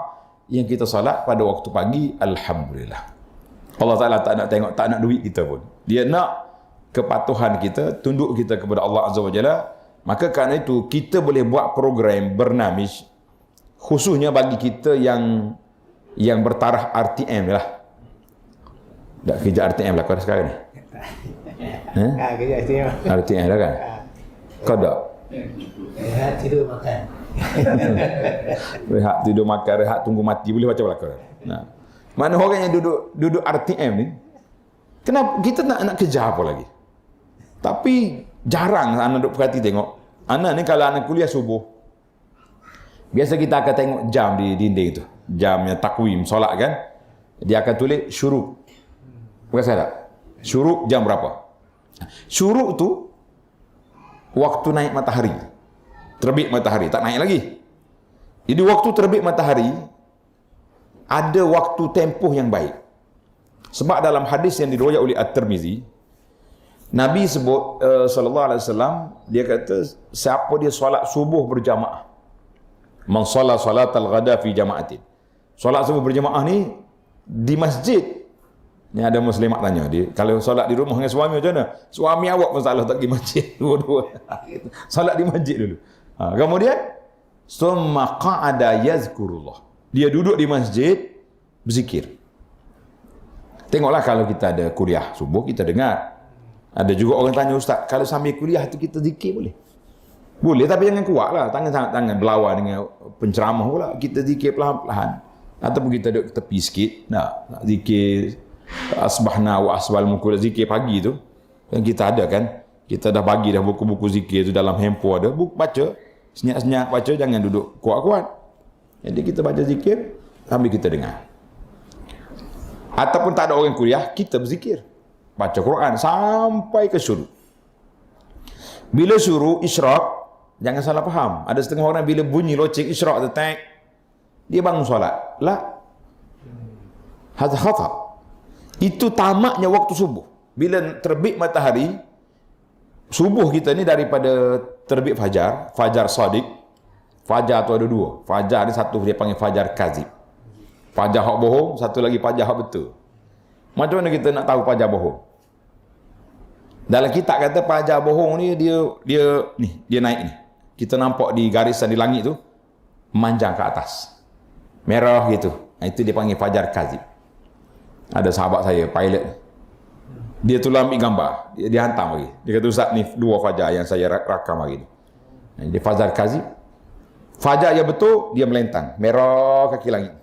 yang kita solat pada waktu pagi. Alhamdulillah. Allah Taala tak nak tengok, tak nak duit kita pun. Dia nak kepatuhan kita, tunduk kita kepada Allah Azza wa Jalla. Maka kerana itu kita boleh buat program bernamij khususnya bagi kita yang bertaraf RTM lah. Tak kerja RTM lah kau sekarang ni. Kerja RTM. RTM lah kan? Kau tak? Rehat tidur makan. Rehat tidur makan, rehat tunggu mati, boleh baca belakang. Nah. Mana orang yang duduk RTM ni, kenapa kita nak kerja apa lagi? Tapi jarang anak duduk perhati tengok. Anak ni kalau anak kuliah subuh, biasa kita akan tengok jam di dinding tu. Jamnya takwim, solat kan. Dia akan tulis syuruk. Bukan saya tak? Syuruk jam berapa? Syuruk tu waktu naik matahari. Terbit matahari, tak naik lagi. Jadi waktu terbit matahari ada waktu tempoh yang baik. Sebab dalam hadis yang diriwayatkan oleh At-Tirmizi, Nabi sebut sallallahu alaihi wasallam, dia kata siapa dia solat subuh berjamaah. Man shalla salatal ghada fi jama'atin. Solat subuh berjamaah ni di masjid. Ni ada muslimat tanya dia, kalau solat di rumah dengan suami macam mana? Suami awak pun salah tak pergi masjid dua-dua. Solat di masjid dulu. Kemudian summa qa'ada yazkurullah. Dia duduk di masjid berzikir. Tengoklah kalau kita ada kuliah subuh kita dengar. Ada juga orang tanya, ustaz, kalau sambil kuliah tu kita zikir boleh? Boleh, tapi jangan kuatlah. Tangan berlawan dengan penceramah pula. Kita zikir perlahan-lahan. Ataupun kita duduk tepi sikit, nak zikir asbahna wa asbal mukul, zikir pagi tu. Yang kita ada kan. Kita dah bagi dah buku-buku zikir tu dalam handphone ada. Baca, senyap-senyap baca, jangan duduk kuat-kuat. Jadi kita baca zikir sambil kita dengar. Ataupun tak ada orang kuliah, kita berzikir. Baca Quran sampai ke syuruk. Bila syuruk, isyraq, jangan salah faham. Ada setengah orang bila bunyi loceng isyraq tu, dia bangun solat. La. Hadza khata. Itu tamaknya waktu subuh. Bila terbit matahari, subuh kita ni daripada terbit fajar, fajar sadiq. Fajar tu ada 2. Fajar ni satu dia panggil fajar kazib. Fajar hak bohong, satu lagi fajar hak betul. Macam mana kita nak tahu fajar bohong? Dalam kitab kata fajar bohong ni dia naik ni. Kita nampak di garisan di langit tu memanjang ke atas. Merah gitu. Itu dia panggil fajar kazib. Ada sahabat saya, pilot. Dia tu ambil gambar, dia hantar lagi. Dia kata, ustaz ni 2 fajar yang saya rakam hari ni. Dia fajar kazib. Fajar yang betul dia melentang, merah kaki langit.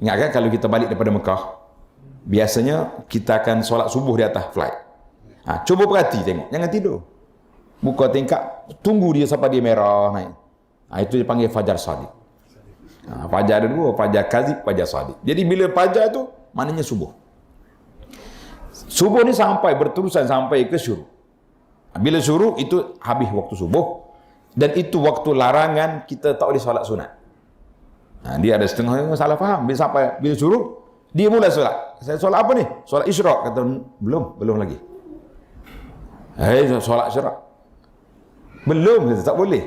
Ingat kan kalau kita balik daripada Mekah, biasanya kita akan solat subuh di atas flight. Cuba perhati tengok, jangan tidur. Buka tingkap, tunggu dia sampai dia merah naik. Itu dia panggil fajar sadiq. Fajar ada 2, fajar kazib, fajar sadiq. Jadi bila fajar tu maknanya subuh. Subuh ni sampai berterusan sampai ke syuruk. Bila syuruk itu habis waktu subuh, dan itu waktu larangan kita tak boleh solat sunat. Dia ada setengah yang salah faham. Bila syuruk dia mula solat. Saya solat apa ni? Solat isyraq. Kata belum lagi. Solat isyraq. Belum, tak boleh.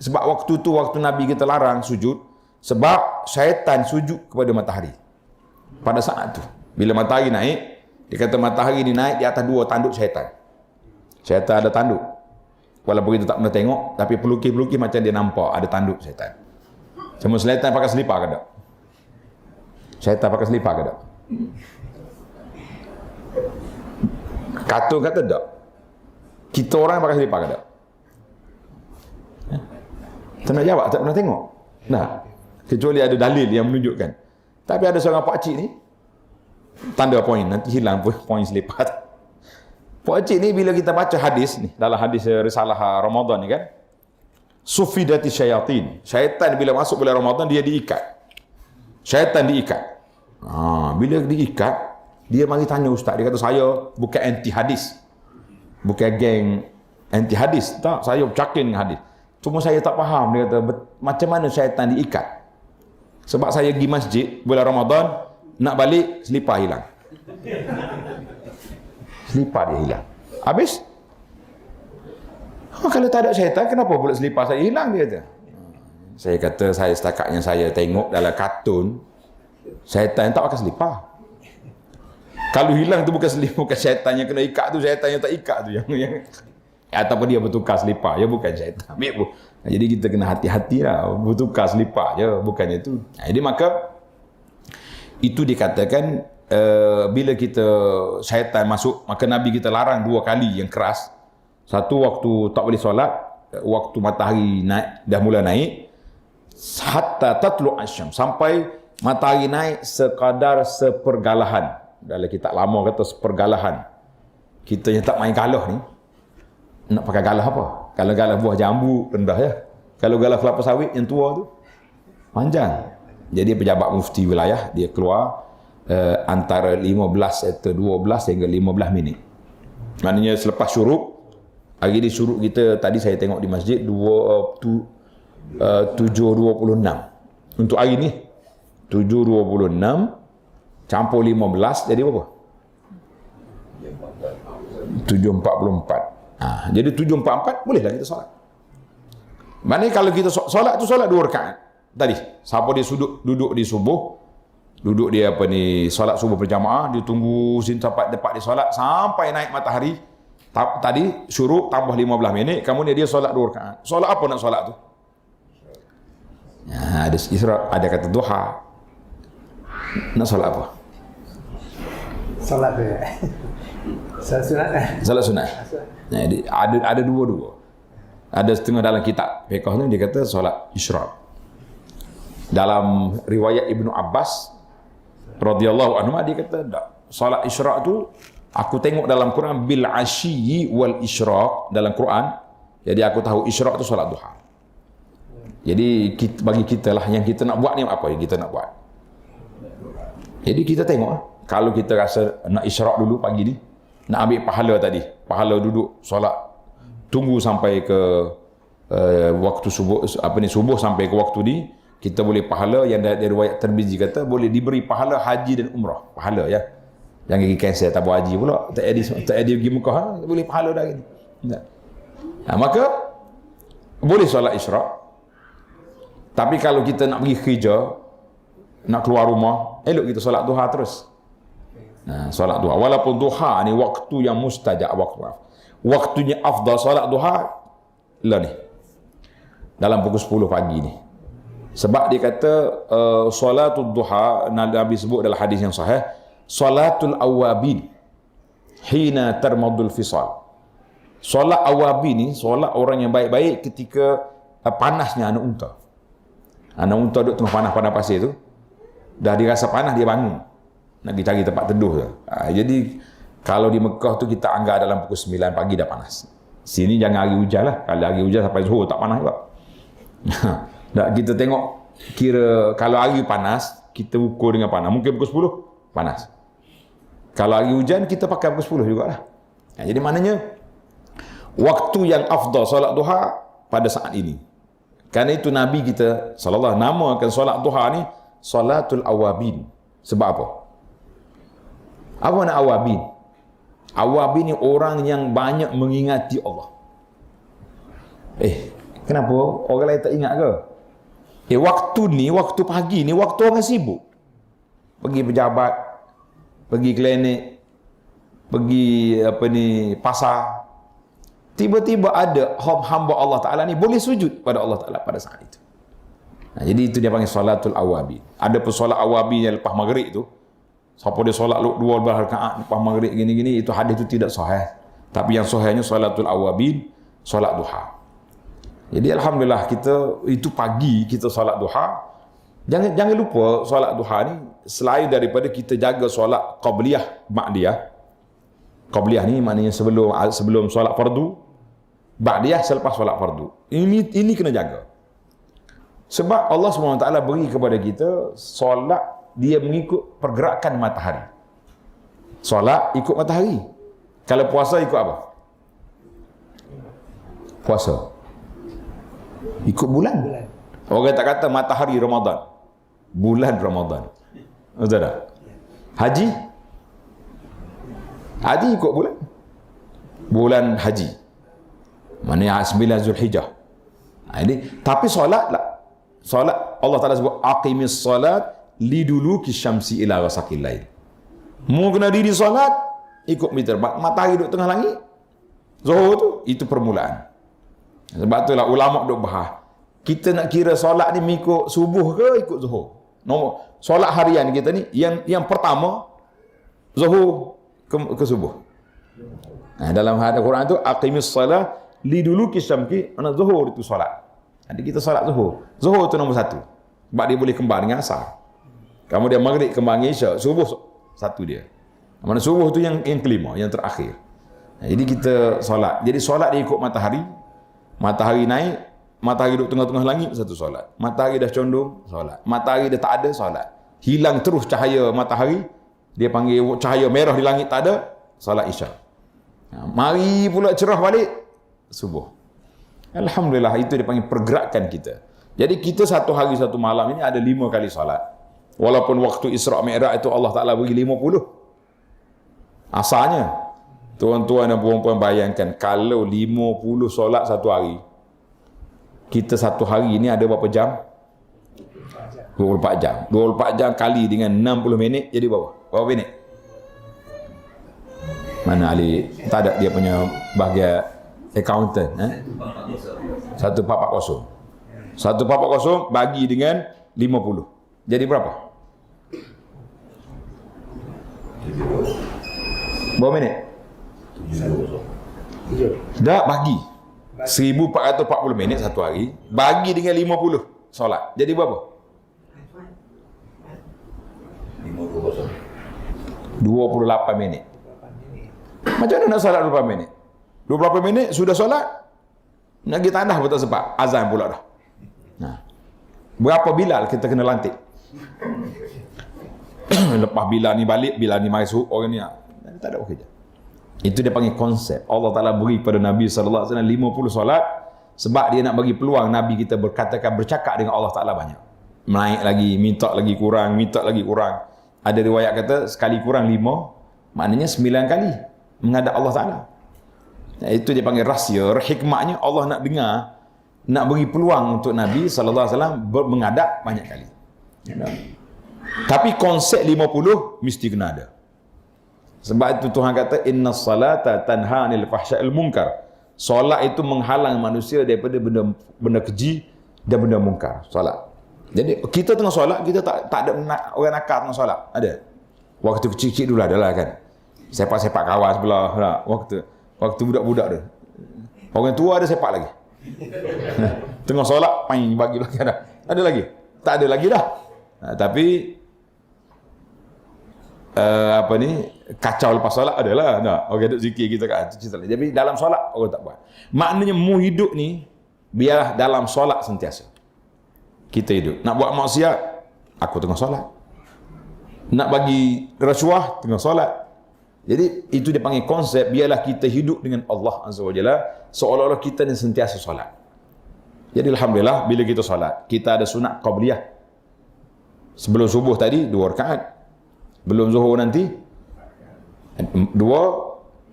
Sebab waktu tu waktu Nabi kita larang sujud, sebab syaitan sujud kepada matahari. Pada saat tu bila matahari naik, dia kata matahari ni naik di atas 2 tanduk syaitan. Syaitan ada tanduk. Walaupun kita tak pernah tengok, tapi pelukis-pelukis macam dia nampak ada tanduk syaitan. Cuma syaitan pakai selipar ke tak? Syaitan pakai selipar ke tak? Katun kata tak? Kita orang pakai selipar ke tak? Tak nak jawab, tak pernah tengok. Nah, kecuali ada dalil yang menunjukkan. Tapi ada seorang pakcik ni, tanda poin, nanti hilang poin selipar. Pakcik ni bila kita baca hadis ni, dalam hadis risalah Ramadan ni kan, sufidati syayatin. Syaitan bila masuk bulan Ramadan dia diikat. Syaitan diikat. Bila diikat, dia mari tanya ustaz. Dia kata saya bukan anti hadis. Bukan geng anti hadis. Tak, saya bercakap dengan hadis. Cuma saya tak faham. Dia kata macam mana syaitan diikat. Sebab saya pergi masjid bulan Ramadan, nak balik selipar hilang. Selipar dia hilang. Habis? Kalau tak ada syaitan, kenapa pula selipar saya hilang, dia kata. Saya kata, saya setakat yang saya tengok dalam kartun, syaitan tak pakai selipar. Kalau hilang tu bukan selipar, bukan syaitan yang kena ikat tu, syaitan yang tak ikat tu yang ataupun dia bertukar selipar, ya bukan syaitan. Jadi kita kena hati-hati lah, bertukar selipar je, bukannya tu. Jadi maka itu dikatakan bila kita syaitan masuk, maka Nabi kita larang 2 kali yang keras. Satu waktu tak boleh solat, waktu matahari naik, dah mula naik, hatta tatlu asyam, sampai matahari naik sekadar sepergalahan. Dalam kitab lama kata sepergalahan. Kita yang tak main galah ni, nak pakai galah apa? Kalau galah buah jambu rendah ya. Kalau galah kelapa sawit yang tua tu panjang. Jadi pejabat mufti wilayah dia keluar antara 15 atau 12 hingga 15 minit. Maknanya selepas syuruk, hari ni syuruk kita tadi saya tengok di masjid 7.26. Untuk hari ni 7.26 campur 15 jadi berapa? 7.44. Jadi 7.44 bolehlah kita solat. Maknanya kalau kita solat tu solat 2 rakaat. Tadi siapa dia duduk di subuh, duduk dia solat subuh berjamaah, dia tunggu sampai dapat dia solat sampai naik matahari. Tadi syuruk tambah 15 minit, kemudian dia solat 2 rakaat. Solat apa nak solat tu? Ada isyraq, ada kata duha. Nak solat apa? Solat dia. Solat sunat. Solat sunat. Jadi ada dua-dua. Ada setengah dalam kitab fiqh ni dia kata solat isyraq. Dalam riwayat Ibnu Abbas radhiyallahu anhu dia kata tak. Solat isyraq tu aku tengok dalam Quran bil asyi wal isyraq dalam Quran. Jadi aku tahu isyraq tu solat duha. Jadi bagi kita lah yang kita nak buat ni apa yang kita nak buat. Jadi kita tengok kalau kita rasa nak isyraq dulu pagi ni, nak ambil pahala tadi, pahala duduk solat tunggu sampai ke waktu subuh subuh sampai ke waktu ni, kita boleh pahala yang dari riwayat Tirmizi kata boleh diberi pahala haji dan umrah. Pahala ya. Jangan pergi cancel tabung haji pula. Tak ada pergi Mekah, boleh pahala dah ni. Maka boleh solat isyraq. Tapi kalau kita nak pergi kerja, nak keluar rumah, elok kita solat duha terus. Solat duha. Walaupun duha ni waktu yang mustajab, waktunya afdal solat duha lah ni. Dalam pukul 10 pagi ni. Sebab dia kata solatul duha, Nabi sebut dalam hadis yang sahih, solatul awabin hina tarmadul fisal. Solat awabin ni solat orang yang baik-baik ketika panasnya anak unta. Anak unta duduk tengah panas-panas pasir tu, dah dirasa panas dia bangun nak pergi cari tempat teduh tu. Jadi kalau di Mekah tu kita anggap dalam pukul 9 pagi dah panas. Sini jangan hari hujan lah. Kalau hari hujan sampai zuhur tak panas juga. Tak, kita tengok kira kalau hari panas kita ukur dengan panas. Mungkin pukul 10 panas. Kalau hari hujan kita pakai pukul 10 jugalah. Jadi maknanya waktu yang afdal solat duha pada saat ini. Kerana itu Nabi kita sallallahu namakan solat duha ni salatul awabin. Sebab apa? Apa nak awabin? Awabin ni orang yang banyak mengingati Allah. Kenapa orang lain tak ingat ke? Waktu ni, waktu pagi ni, waktu orang sibuk. Pergi pejabat, pergi klinik, pergi pasar. tiba-tiba ada hamba Allah Ta'ala ni boleh sujud pada Allah Ta'ala pada saat itu. Nah, jadi itu dia panggil salatul awabin. Ada pun solat awabin yang lepas maghrib tu, siapa dia solat 2 rakaat lepas maghrib gini-gini, itu hadis itu tidak sahih. Tapi yang sahihnya salatul awabin, solat duha. Jadi alhamdulillah kita itu pagi kita solat duha. Jangan lupa solat duha ni selain daripada kita jaga solat qabliyah, ba'diyah. Qabliyah ni maknanya sebelum solat fardu, ba'diyah selepas solat fardu. Ini kena jaga. Sebab Allah SWT beri kepada kita solat dia mengikut pergerakan matahari. Solat ikut matahari. Kalau puasa ikut apa? Puasa ikut bulan. Orang tak kata matahari Ramadan, bulan Ramadan. Betul tak? Haji ikut bulan haji. Maknanya 9 Zulhijjah. Jadi tapi solat Allah Taala sebut aqimis solat liduluki syamsi ila ghasaqil lail. Mu kena diri solat ikut meter matahari duduk tengah langit. Zuhur tu itu permulaan. Sebab itulah ulama duk bahas. Kita nak kira solat ni mengikut subuh ke ikut zuhur? Nombor solat harian kita ni yang pertama zuhur ke subuh. Nah, dalam hadis Quran tu aqimis solat liduluki syamsi ana zuhur itu solat. Jadi kita solat zuhur. Zuhur tu nombor 1. Sebab dia boleh kembar dengan asar. Kemudian maghrib kembar dengan isyak, subuh satu dia. Mana subuh tu yang kelima, yang terakhir. Nah, jadi kita solat. Jadi solat dia ikut matahari. Matahari naik, matahari duduk tengah-tengah langit, satu solat. Matahari dah condong, solat. Matahari dah tak ada, solat. Hilang terus cahaya matahari, dia panggil cahaya merah di langit tak ada, solat isyak. Nah, mari pula cerah balik, subuh. Alhamdulillah, itu dia panggil pergerakan kita. Jadi kita satu hari satu malam ini ada 5 kali solat. Walaupun waktu Isra' Mi'raj itu Allah Ta'ala bagi 50. Asalnya, tuan-tuan dan puan-puan bayangkan, kalau 50 solat satu hari, kita satu hari ini ada berapa jam? 24 jam. 24 jam kali dengan 60 minit, jadi berapa? Berapa minit? Mana Ali? Tak ada dia punya bahagian accountant. 1440. 1440 bagi dengan 50. Jadi berapa? Berapa minit? Dah bagi 1440 minit satu hari, bagi dengan 50 solat. Jadi berapa? 28 minit. Macam mana nak solat 28 minit? 28 minit sudah solat, nak pergi tanah pun tak sempat, azan pula dah. Nah, berapa Bilal kita kena lantik? Lepas Bilal ni balik, Bilal ni masuk, orang ni tak ada kerja. Itu dia panggil konsep. Allah Ta'ala beri pada Nabi SAW 50 solat, sebab dia nak bagi peluang Nabi kita bercakap dengan Allah Ta'ala banyak. Naik lagi, minta lagi kurang, minta lagi kurang. Ada riwayat kata sekali kurang 5, maknanya 9 kali menghadap Allah Ta'ala. Itu dia panggil rahsia, hikmahnya Allah nak dengar, nak beri peluang untuk Nabi SAW menghadap banyak kali. Tapi konsep 50 mesti kena ada. Sebab itu Tuhan kata innas salata tanha 'anil fahsya'il munkar. Solat itu menghalang manusia daripada benda keji dan benda mungkar. Solat. Jadi kita tengah solat, kita tak ada orang nakal tengah solat. Ada. Waktu kecil-kecil dulu adalah kan. Sepak-sepak kawan sebelah lah. Waktu budak-budak tu. Orang tua ada sepak lagi. Tengah solat main bagi ada. Ada lagi? Tak ada lagi dah. Tapi apa ni, kacau lepas solat adalah. Orang duduk zikir kita kat cerita. Jadi dalam solat orang tak buat. Maknanya mu hidup ni biarlah dalam solat sentiasa. Kita hidup. Nak buat maksiat, aku tengah solat. Nak bagi rasuah, tengah solat. Jadi itu dia panggil konsep, biarlah kita hidup dengan Allah Azza wa Jalla seolah-olah kita ni sentiasa solat. Jadi alhamdulillah bila kita solat, kita ada sunat qabliyah. Sebelum subuh tadi 2 rakaat. Belum zuhur nanti 2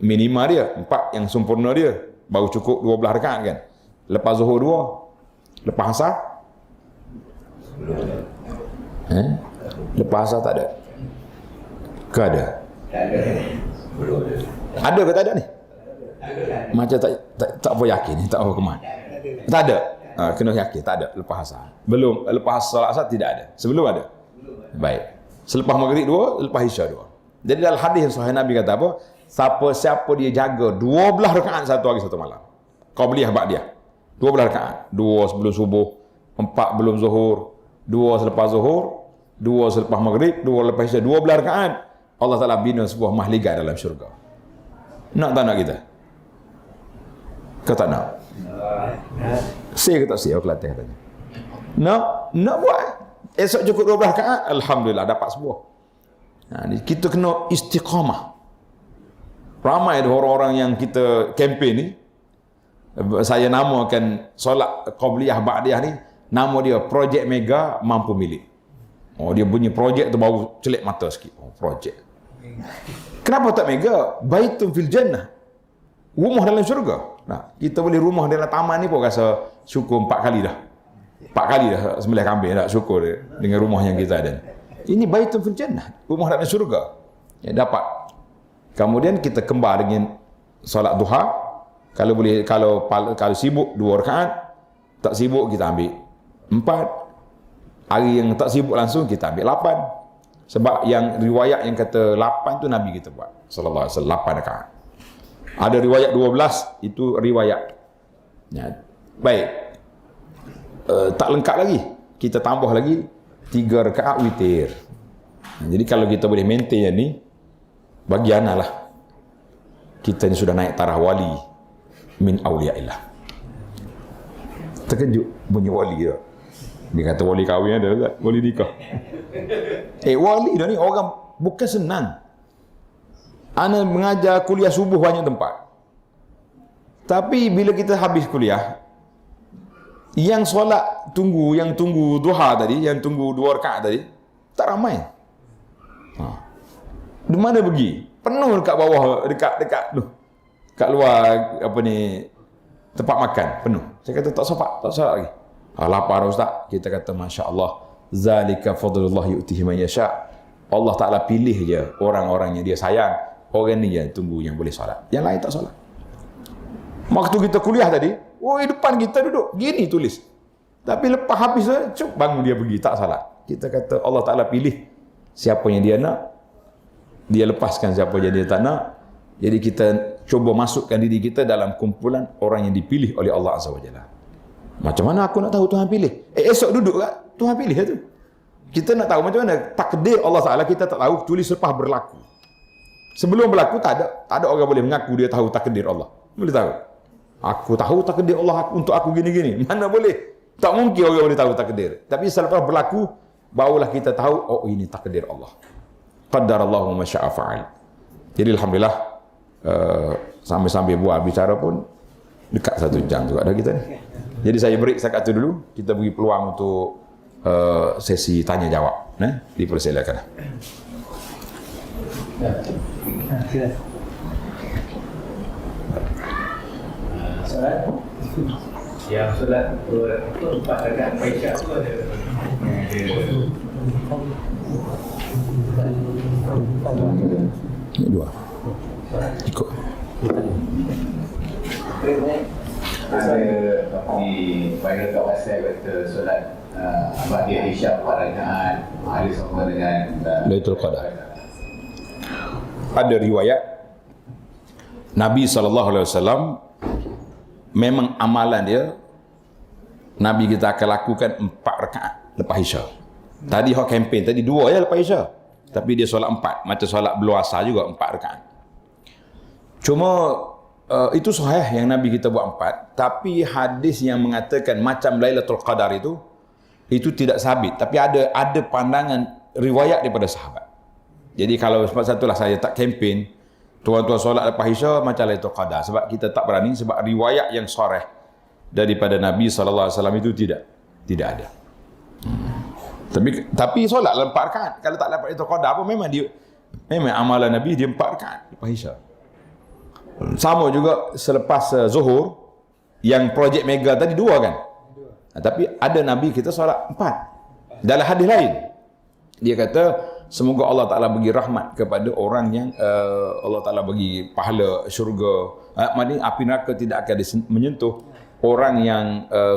minima dia, 4 yang sempurna dia. Baru cukup 12 rakaat kan. Lepas zuhur 2. Lepas asar? Lepas asar tak ada? Ke ada? Ada ke tak ada ni? Macam tak apa yakin, tak apa kemana. Tak ada. Kena yakin, tak ada lepas asar. Belum, lepas solat asar tidak ada. Sebelum ada. Baik. Selepas maghrib 2, lepas isya 2. Jadi dalam hadis yang sahih Nabi kata apa? Siapa dia jaga 12 rakaat satu hari satu malam. Qabliyah ba'diyah. 12 rakaat. 2 sebelum subuh, 4 belum zuhur, 2 selepas zuhur, 2 selepas maghrib, 2 lepas isya, 12 rakaat. Allah Ta'ala bina sebuah mahligai dalam syurga. Nak tak nak kita? Kau tak nak? Saya ke tak saya? Aku latih katanya. Nak buat. Esok cukup 12 rakaat, alhamdulillah dapat sebuah. Kita kena istiqamah. Ramai ada orang-orang yang kita kempen ni, saya namakan solat qabliyah ba'diyah ni, nama dia projek mega mampu milik. Dia bunyi projek tu baru celik mata sikit. Projek. Kenapa tak mega? Baitun fil jannah. Rumah dalam syurga. Kita boleh rumah dalam taman ni pun rasa syukur 4 kali dah. 4 kali dah sembelih kambing dah syukur dia, dengan rumah yang kita ada. Ini baitun fil jannah, rumah dalam syurga. Dapat. Kemudian kita kembar dengan solat duha. Kalau boleh, kalau sibuk 2 rakaat, tak sibuk kita ambil 4. Hari yang tak sibuk langsung kita ambil 8. Sebab yang riwayat yang kata 8 tu Nabi kita buat sallallahu alaihi wasallam 8 rakaat. Ada riwayat 12, itu riwayat. Baik. Tak lengkap lagi. Kita tambah lagi 3 rakaat witir. Jadi kalau kita boleh maintain yang ni, bagi ana lah. Kita ni sudah naik tarah wali min awliyaillah. Terkejut bunyi wali dia. Dia kata wali kahwin ada tak? Wali nikah. Wali dah ni orang bukan senang. Ana mengajar kuliah subuh banyak tempat. Tapi bila kita habis kuliah, yang solat yang tunggu duha tadi, yang tunggu 2 rakaat tadi, tak ramai. Di mana pergi? Penuh dekat bawah, dekat kat luar tempat makan, penuh. Saya kata tak solat lagi. Lapar ustaz, kita kata masya-Allah, zalika fadlullah yu'tihi man yasha. Allah Taala pilih je orang-orang yang dia sayang. Orang ni yang tunggu yang boleh solat. Yang lain tak solat. Waktu kita kuliah tadi, depan kita duduk, gini tulis. Tapi lepas habis tu, bangun dia pergi, tak salat. Kita kata Allah Ta'ala pilih siapa yang dia nak, dia lepaskan siapa yang dia tak nak. Jadi kita cuba masukkan diri kita dalam kumpulan orang yang dipilih oleh Allah Azza wa Jalla. Macam mana aku nak tahu Tuhan pilih? Esok duduk kat Tuhan pilih tu. Kita nak tahu macam mana takdir Allah Ta'ala, kita tak tahu, tulis lepas berlaku. Sebelum berlaku tak ada orang boleh mengaku dia tahu takdir Allah. Boleh tahu? Aku tahu takdir Allah untuk aku gini-gini. Mana boleh? Tak mungkin orang boleh tahu takdir. Tapi selepas berlaku, barulah kita tahu, ini takdir Allah. Qaddarallahu ma syaa fa'al. Jadi alhamdulillah, sambil-sambil buat bicara pun dekat 1 jam juga dah kita ni. Jadi saya break setakat tu dulu. Kita beri peluang untuk sesi tanya jawab. Dipersilakan. Silakan. Soalan? Yang solat 4 rakaat Aisyah tu ada Ini 2. Ikut. ada di pada kat WhatsApp kata solat Ba'diyah Aisyah 4 rakaat ada sama dengan Lailatul Qadar. Ada riwayat Nabi SAW memang amalan dia, Nabi kita akan lakukan 4 rakaat lepas Isya. Tadi hak kempen tadi 2 je lepas Isya, tapi dia solat 4, macam solat belum asar juga 4 rakaat. Cuma itu sahih yang Nabi kita buat 4, tapi hadis yang mengatakan macam Lailatul Qadar itu tidak sabit, tapi ada pandangan riwayat daripada sahabat. Jadi kalau sebab satulah saya tak kempen tuan-tuan solat lepas Isya macam Lailatul Qadar, sebab kita tak berani, sebab riwayat yang sahih daripada Nabi SAW itu tidak ada. Tapi solat 4 rakaat. Kalau tak dapat Lailatul Qadar apa, memang amalan Nabi dia 4 rakaat lepas Isya. Sama juga selepas zuhur, yang projek mega tadi 2 kan? Tapi ada Nabi kita solat 4. Dalam hadis lain dia kata semoga Allah Ta'ala bagi rahmat kepada orang yang Allah Ta'ala bagi pahala syurga. Maknanya api neraka tidak akan menyentuh orang yang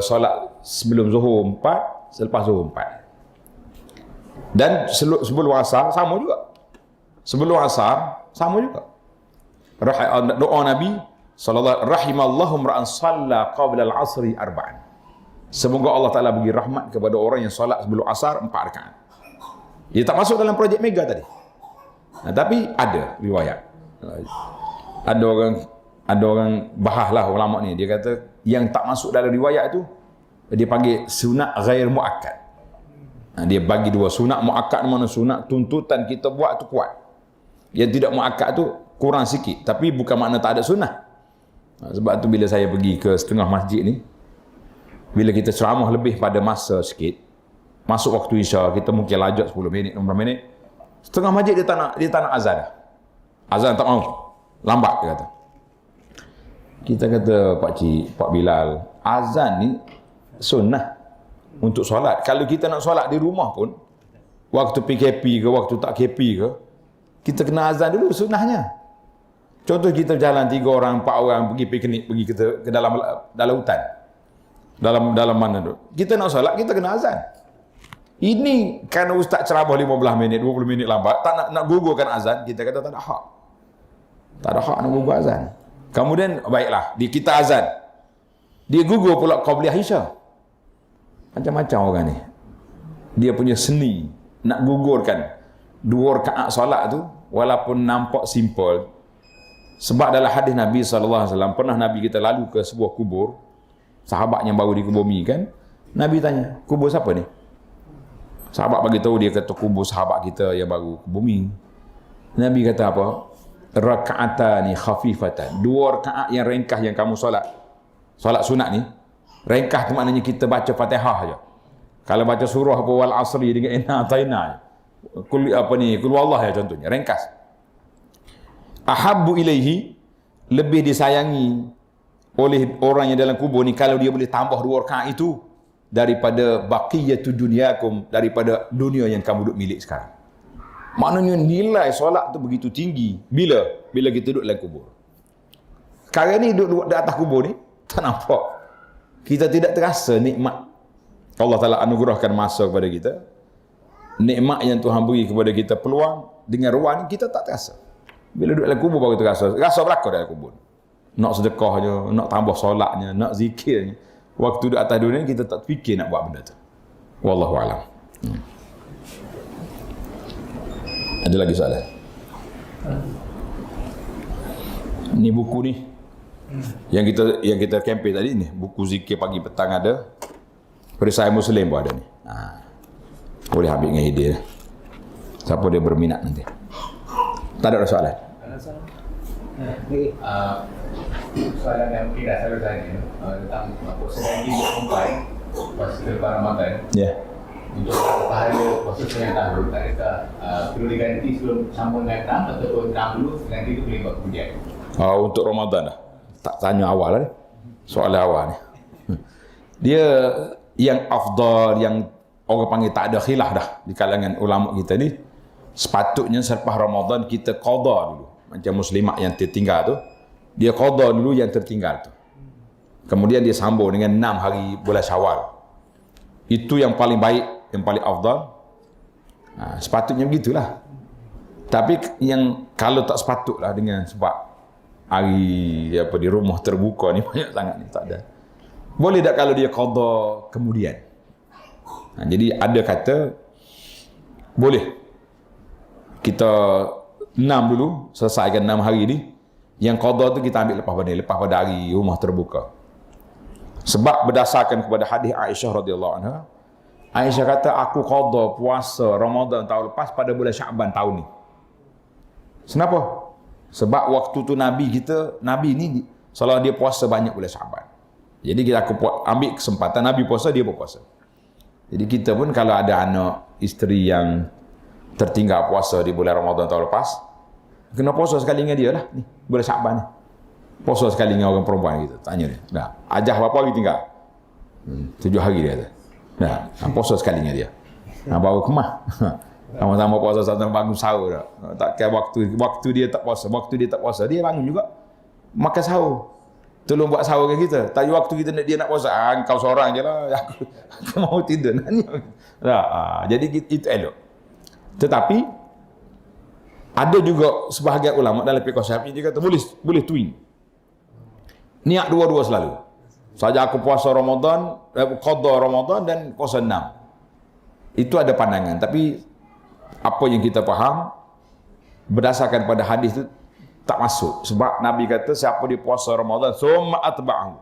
solat sebelum zuhur 4, selepas zuhur 4. Dan sebelum asar sama juga. Sebelum asar sama juga. Doa Nabi sallallahu rahimallahu ra'an shalla qabla al-'asri arba'an. Semoga Allah Ta'ala bagi rahmat kepada orang yang solat sebelum asar 4 rakaat. Dia tak masuk dalam projek mega tadi. Tapi ada riwayat. Ada orang bahaslah ulama ni, dia kata yang tak masuk dalam riwayat tu dia panggil sunat ghair muakkad. Dia bagi dua, sunat muakkad mana sunat tuntutan kita buat tu kuat. Yang tidak muakkad tu kurang sikit, tapi bukan makna tak ada sunnah. Sebab tu bila saya pergi ke setengah masjid ni, bila kita ceramah lebih pada masa sikit, masuk waktu Isya, kita mungkin lajak 10 minit, 15 minit, setengah masjid dia tak nak azan dah. Azan tak mau. Lambat dia kata. Kita kata Pak Bilal, azan ni sunnah untuk solat. Kalau kita nak solat di rumah pun, waktu PKP ke, waktu tak KP ke, kita kena azan dulu sunnahnya. Contoh kita jalan 3 orang, 4 orang pergi piknik, pergi ke dalam hutan. Dalam mana tu? Kita nak solat, kita kena azan. Ini kerana ustaz ceramah 15 minit, 20 minit lambat, tak nak gugurkan azan, kita kata tak ada hak. Tak ada hak nak gugur azan. Kemudian, baiklah, kita azan. Dia gugur pula qabliyah Isya. Macam-macam orang ni. Dia punya seni nak gugurkan 2 rakaat solat tu, walaupun nampak simple. Sebab dalam hadis Nabi SAW, pernah Nabi kita lalu ke sebuah kubur, sahabat yang baru dikebumikan, Nabi tanya, kubur siapa ni? Sahabat bagi tahu, dia kata kubur sahabat kita yang baru ke bumi. Nabi kata apa? Raka'atani khafifatan. 2 rakaat yang ringkas yang kamu solat sunat ni. Ringkas tu maknanya kita baca Fatihah aja. Kalau baca surah apa wal asri dengan inna ataina. Kul Allah ya contohnya, ringkas. Ahabbu ilaihi, lebih disayangi oleh orang yang dalam kubur ni kalau dia boleh tambah 2 rakaat itu daripada baqiyatu dunyakum, daripada dunia yang kamu duk milik sekarang. Maknanya nilai solat tu begitu tinggi bila kita duduk dalam kubur. Sekarang ni duduk di atas kubur ni tak nampak. Kita tidak terasa nikmat Allah Ta'ala anugerahkan masa kepada kita. Nikmat yang Tuhan beri kepada kita, peluang dengan ruang ni kita tak terasa. Bila duduk dalam kubur baru terasa. Rasa berlaku dalam kubur. Nak sedekahnya, nak tambah solatnya, nak zikirnya. Waktu duduk atas dunia kita tak fikir nak buat benda tu. Wallahu a'lam. Ada lagi soalan? Ni buku ni yang kita kempen tadi ni, buku zikir pagi petang ada, perisai Muslim pun ada ni. Boleh ambil dengan idea. Siapa dia berminat nanti. Tak ada soalan? Soalan yang mungkin dah selalu tanya tentang puasa daging untuk sampai puasa lepas Ramadan. Ya. Untuk pahala puasa yang tahun, adakah perlu diganti sebelum sambung dengan enam ataupun enam dulu ganti itu boleh buat kemudian? Untuk Ramadan dah. Tak tanya awal lah. Soalan awal ni. Dia yang afdal, yang orang panggil tak ada khilaf dah di kalangan ulama kita ni, sepatutnya selepas Ramadan kita qada dulu. Macam muslimat yang tertinggal tu, dia qada dulu yang tertinggal tu. Kemudian dia sambung dengan 6 hari bulan Syawal. Itu yang paling baik, yang paling afdal. Sepatutnya begitulah. Tapi yang kalau tak sepatutlah dengan sebab hari di rumah terbuka ni banyak sangat ni, tak ada. Boleh tak kalau dia qada kemudian? Jadi ada kata boleh kita 6 dulu, selesaikan 6 hari ni. Yang qada tu kita ambil lepas pada hari rumah terbuka. Sebab berdasarkan kepada hadis Aisyah radhiyallahu anha, Aisyah kata aku qada puasa Ramadan tahun lepas pada bulan Syaban tahun ni. Kenapa? Sebab waktu tu Nabi ni salah dia puasa banyak bulan Syaban. Jadi aku ambil kesempatan Nabi puasa, dia berpuasa. Jadi kita pun kalau ada anak isteri yang tertinggal puasa di bulan Ramadan tahun lepas, kena puasa sekali dengan dia lah ni, bulan Syaban ni. Puasa sekali dengan orang perempuan kita. Tanya dia. Dah, ajah berapa hari tinggal? 7 hari dia kata. Dah, puasa sekali dengan dia. Baru kemah. Sama-sama puasa, sama-sama bangun sahur dah. Tak kira waktu dia tak puasa, dia bangun juga makan sahur. Tolong buat sahur ke kita. Tak ada waktu kita dia nak puasa, kau seorang je lah. Aku mau tidur. Jadi itu elok. Tetapi ada juga sebahagian ulama dalam fiqh Syafi'i dia kata boleh twin. Niat dua-dua selalu. Saja aku puasa Ramadan, qada Ramadan dan puasa 6. Itu ada pandangan, tapi apa yang kita faham berdasarkan pada hadis itu tak masuk, sebab Nabi kata siapa dia puasa Ramadan summa atba'ahu,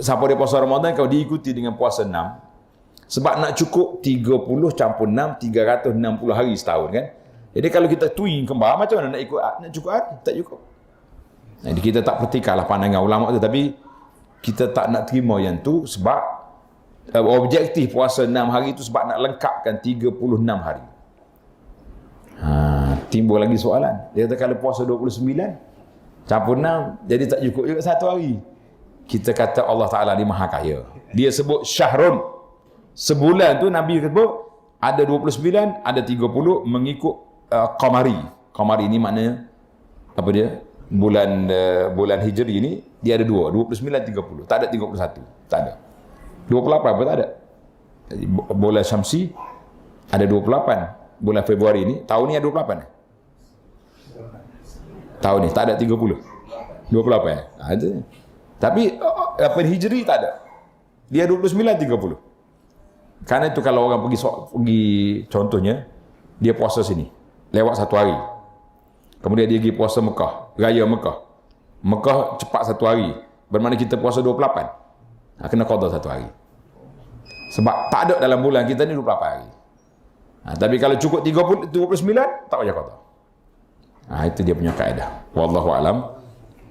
siapa dia puasa Ramadan kalau diikuti dengan puasa 6, sebab nak cukup 30 campur 6 360 hari setahun kan. Jadi kalau kita twin kembar, macam mana nak cukup hari? Tak cukup. Jadi kita tak pertikailah pandangan ulama tu, tapi kita tak nak terima yang tu sebab objektif puasa 6 hari itu sebab nak lengkapkan 36 hari. Timbul lagi soalan. Dia kata kalau puasa 29 campur 6 jadi tak cukup juga satu hari. Kita kata Allah Ta'ala ni maha kaya. Dia sebut syahrun. Sebulan tu Nabi kata ada 29, ada 30 mengikut qamari. Qamari ni maknanya apa dia? Bulan Hijri ni dia ada 29 30. Tak ada 31. Tak ada. 28 apa tak ada. Bulan Syamsi ada 28. Bulan Februari ni, tahun ni ada 28. Tahun ni tak ada 30. 28 ada. Tapi apa Hijri tak ada. Dia 29 30. Karena itu kalau orang pergi contohnya dia puasa sini lewat satu hari. Kemudian dia pergi puasa Mekah, raya Mekah. Mekah cepat satu hari. Bermakna kita puasa 28. Kena qada satu hari. Sebab tak ada dalam bulan kita ni 28 hari. Tapi kalau cukup 29 tak payah qada. Itu dia punya kaedah. Wallahu alam.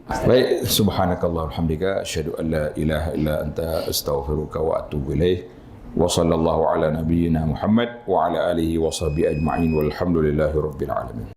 Baik, subhanakallah walhamdulillah, asyhadu an la ilaha illa anta astaghfiruka wa atubu ilaih. Wa sallallahu ala nabiyyina Muhammad wa ala alihi wa sahbihi ajma'in walhamdulillahi rabbil alamin.